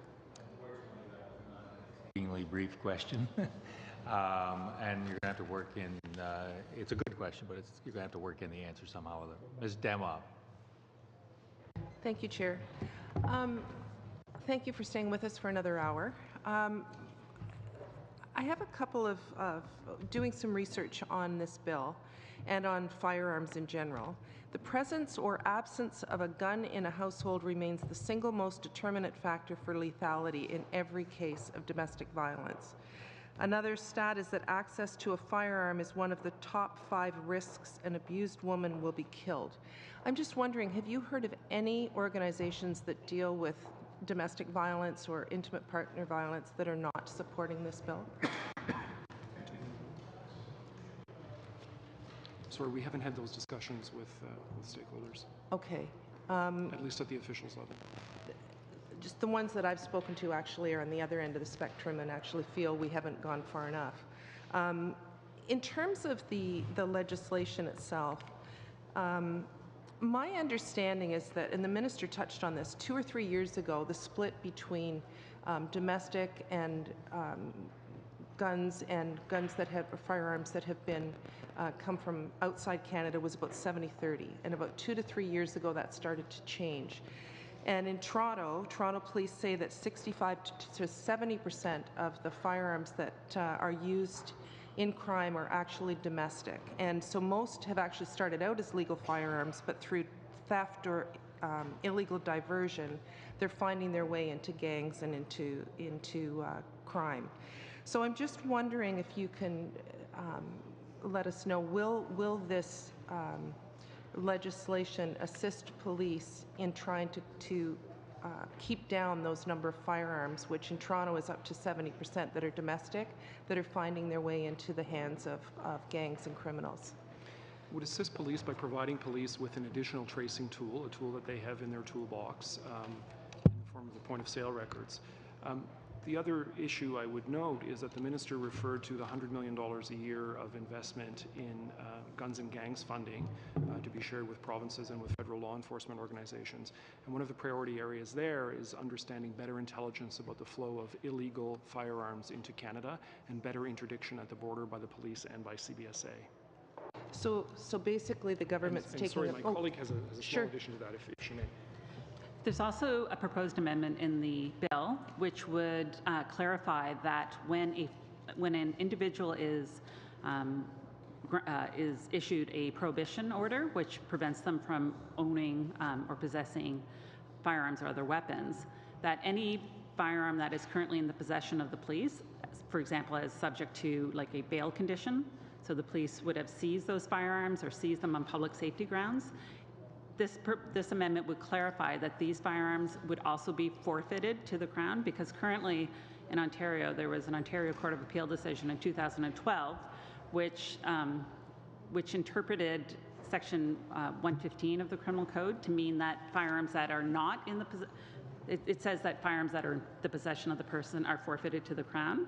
Exceedingly brief question. And you're going to have to work in, it's a good question, but you're going to have to work in the answer somehow. Ms. Demoff. Thank you, Chair. Thank you for staying with us for another hour. I have a couple of doing some research on this bill and on firearms in general. The presence or absence of a gun in a household remains the single most determinant factor for lethality in every case of domestic violence. Another stat is that access to a firearm is one of the top 5 risks an abused woman will be killed. I'm just wondering, have you heard of any organizations that deal with domestic violence or intimate partner violence that are not supporting this bill? Sorry, we haven't had those discussions with stakeholders. Okay. At least at the officials level. Just the ones that I've spoken to actually are on the other end of the spectrum and actually feel we haven't gone far enough. In terms of the legislation itself, my understanding is that, and the minister touched on this, 2 or 3 years ago, the split between domestic and guns and firearms that have been come from outside Canada was about 70-30, and about 2 to 3 years ago that started to change. And in Toronto police say that 65 to 70% of the firearms that are used in crime are actually domestic. And so most have actually started out as legal firearms, but through theft or illegal diversion, they're finding their way into gangs and into crime. So I'm just wondering if you can let us know, will this legislation assist police in trying to keep down those number of firearms, which in Toronto is up to 70% that are domestic, that are finding their way into the hands of gangs and criminals? Would assist police by providing police with an additional tracing tool, a tool that they have in their toolbox in the form of the point-of-sale records. The other issue I would note is that the minister referred to the $100 million a year of investment in guns and gangs funding to be shared with provinces and with federal law enforcement organizations. And one of the priority areas there is understanding better intelligence about the flow of illegal firearms into Canada and better interdiction at the border by the police and by CBSA. So basically the government's taking... Sorry, my colleague has a sure. small addition to that, if she may. There's also a proposed amendment in the bill which would clarify that when an individual is issued a prohibition order, which prevents them from owning or possessing firearms or other weapons, that any firearm that is currently in the possession of the police, for example, is subject to like a bail condition, so the police would have seized those firearms or seized them on public safety grounds. This amendment would clarify that these firearms would also be forfeited to the Crown, because currently in Ontario there was an Ontario Court of Appeal decision in 2012 which interpreted Section 115 of the Criminal Code to mean that firearms that are not in the it says that firearms that are in the possession of the person are forfeited to the Crown,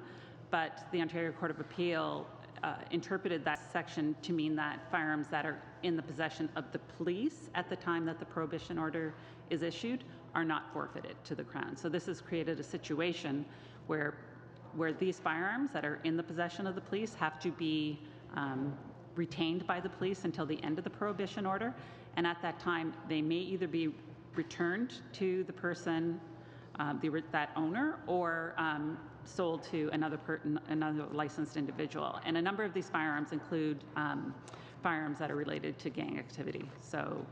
but the Ontario Court of Appeal interpreted that section to mean that firearms that are in the possession of the police at the time that the prohibition order is issued are not forfeited to the Crown. So this has created a situation where these firearms that are in the possession of the police have to be retained by the police until the end of the prohibition order, and at that time they may either be returned to the person, that owner, or sold to another licensed individual. And a number of these firearms include firearms that are related to gang activity. So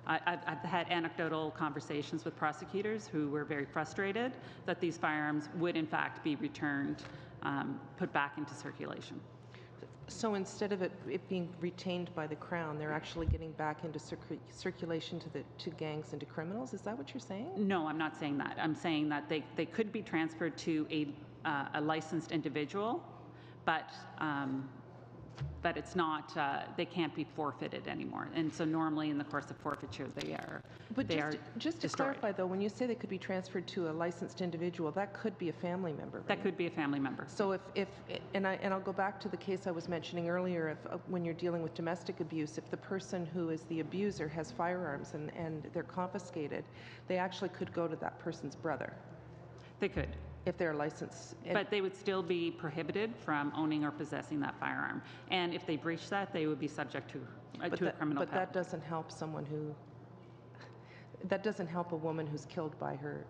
I've had anecdotal conversations with prosecutors who were very frustrated that these firearms would in fact be returned, put back into circulation. So instead of it being retained by the Crown, they're actually getting back into circulation to gangs and to criminals? Is that what you're saying? No, I'm not saying that. I'm saying that they could be transferred to a licensed individual, but it's not. They can't be forfeited anymore. And so normally in the course of forfeiture, they are. But just to destroyed. clarify, though, when you say they could be transferred to a licensed individual, that could be a family member, right? That could be a family member. So and I'll go back to the case I was mentioning earlier, when you're dealing with domestic abuse, if the person who is the abuser has firearms and they're confiscated, they actually could go to that person's brother. They could. If they're licensed. But they would still be prohibited from owning or possessing that firearm. And if they breach that, they would be subject to a criminal penalty. But that doesn't help that doesn't help a woman who's killed by her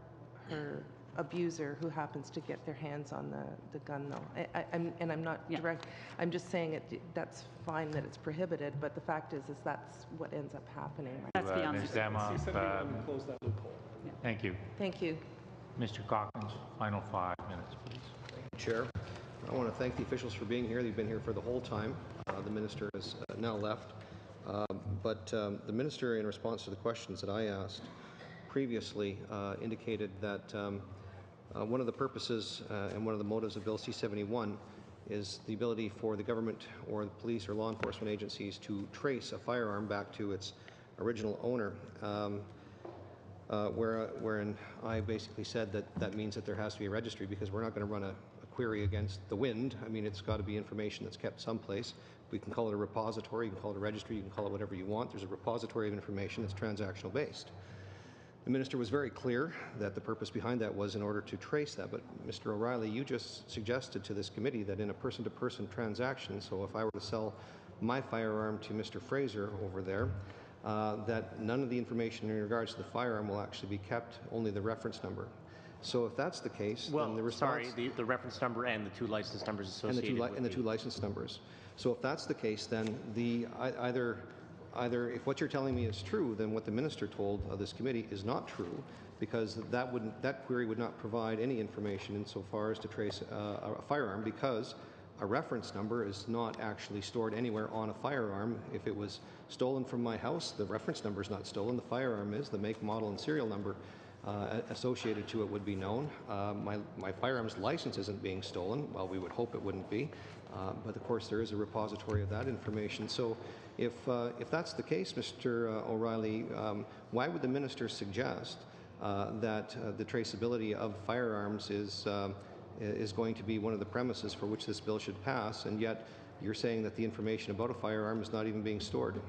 abuser who happens to get their hands on the gun, though. I'm not direct. I'm just saying that's fine that it's prohibited, but the fact is that's what ends up happening. That's beyond Ms. Demoff, close that loophole. Yeah. Thank you. Thank you. Mr. Cochran's final 5 minutes, please. Chair, I want to thank the officials for being here. They've been here for the whole time. The minister has now left. But the minister, in response to the questions that I asked previously, indicated that one of the purposes and one of the motives of Bill C-71 is the ability for the government or the police or law enforcement agencies to trace a firearm back to its original owner. Wherein I basically said that means that there has to be a registry, because we're not going to run a query against the wind. I mean, it's got to be information that's kept someplace. We can call it a repository, you can call it a registry, you can call it whatever you want. There's a repository of information that's transactional based. The minister was very clear that the purpose behind that was in order to trace that, but Mr. O'Reilly, you just suggested to this committee that in a person-to-person transaction, so if I were to sell my firearm to Mr. Fraser over there, that none of the information in regards to the firearm will actually be kept, only the reference number. So if that's the case, then the response... Sorry, the reference number and the two license numbers associated and the two license numbers. So if that's the case, then either if what you're telling me is true, then what the minister told this committee is not true, because that query would not provide any information insofar as to trace a firearm, because a reference number is not actually stored anywhere on a firearm. If it was stolen from my house, the reference number is not stolen. The firearm is. The make, model, and serial number associated to it would be known. My firearms license isn't being stolen. Well, we would hope it wouldn't be, but of course there is a repository of that information. So if that's the case, Mr. O'Reilly, why would the minister suggest that the traceability of firearms is going to be one of the premises for which this bill should pass, and yet you're saying that the information about a firearm is not even being stored?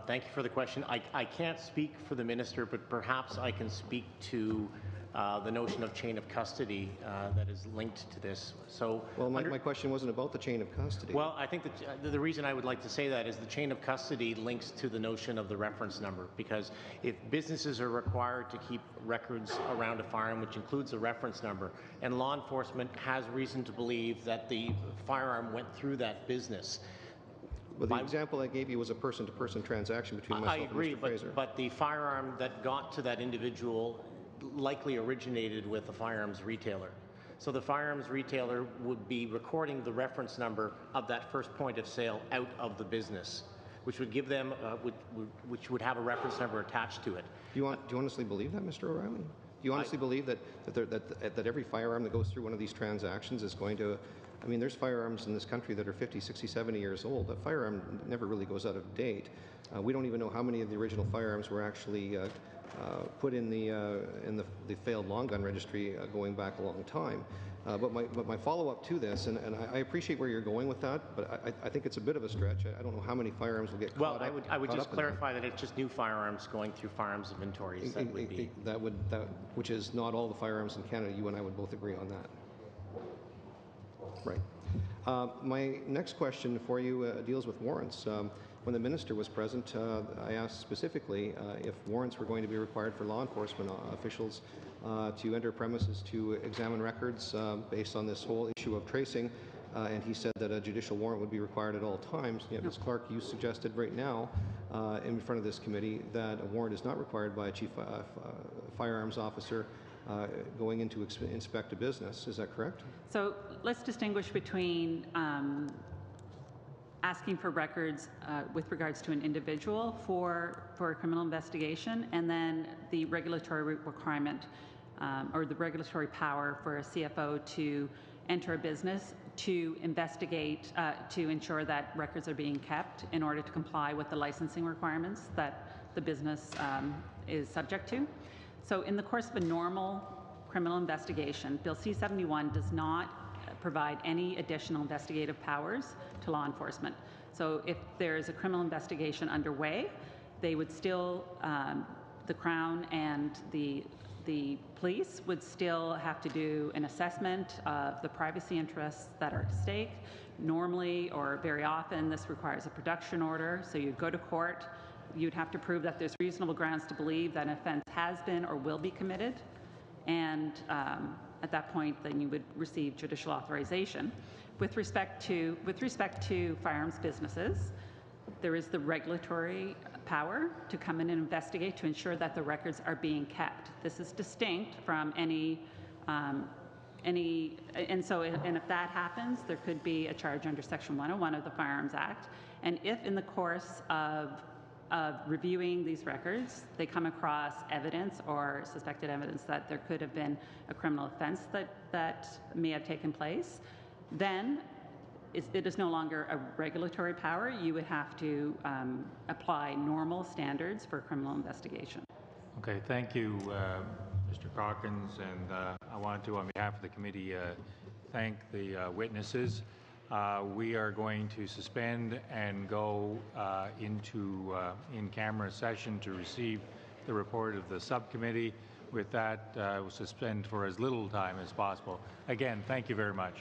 Thank you for the question. I can't speak for the minister, but perhaps I can speak to the notion of chain of custody that is linked to this. So, well, my question wasn't about the chain of custody. Well, I think that the reason I would like to say that is the chain of custody links to the notion of the reference number, because if businesses are required to keep records around a firearm, which includes a reference number, and law enforcement has reason to believe that the firearm went through that business. Well, the example I gave you was a person-to-person transaction between myself and Mr. Fraser. But the firearm that got to that individual likely originated with a firearms retailer. So the firearms retailer would be recording the reference number of that first point of sale out of the business, which would give them, which would have a reference number attached to it. Do you honestly believe that, Mr. O'Reilly? Do you honestly believe that every firearm that goes through one of these transactions is going to... I mean, there's firearms in this country that are 50, 60, 70 years old. That firearm never really goes out of date. We don't even know how many of the original firearms were actually put in the failed long gun registry going back a long time. But my follow-up to this, and I appreciate where you're going with that, but I think it's a bit of a stretch. I don't know how many firearms will get caught up. Well, I would just clarify that it's just new firearms going through firearms inventories. That would be which is not all the firearms in Canada. You and I would both agree on that. Right. My next question for you deals with warrants. When the minister was present, I asked specifically if warrants were going to be required for law enforcement officials to enter premises to examine records based on this whole issue of tracing, and he said that a judicial warrant would be required at all times. Yet, Ms. Clark, you suggested right now in front of this committee that a warrant is not required by a chief firearms officer going in to inspect a business. Is that correct? So let's distinguish between asking for records with regards to an individual for a criminal investigation, and then the regulatory requirement or the regulatory power for a CFO to enter a business to investigate, to ensure that records are being kept in order to comply with the licensing requirements that the business is subject to. So in the course of a normal criminal investigation, Bill C-71 does not provide any additional investigative powers to law enforcement. So if there is a criminal investigation underway, they would still, the Crown and the police would still have to do an assessment of the privacy interests that are at stake. Normally, or very often, this requires a production order, so you'd go to court. You'd have to prove that there's reasonable grounds to believe that an offense has been or will be committed, and at that point, then you would receive judicial authorization. With respect to firearms businesses, there is the regulatory power to come in and investigate to ensure that the records are being kept. This is distinct from and if that happens, there could be a charge under Section 101 of the Firearms Act. And if in the course of reviewing these records, they come across evidence or suspected evidence that there could have been a criminal offense that may have taken place, then it is no longer a regulatory power. You would have to apply normal standards for criminal investigation. Okay, thank you, Mr. Calkins, and I wanted to, on behalf of the committee, thank the witnesses. We are going to suspend and go into in-camera session to receive the report of the subcommittee. With that, we'll suspend for as little time as possible. Again, thank you very much.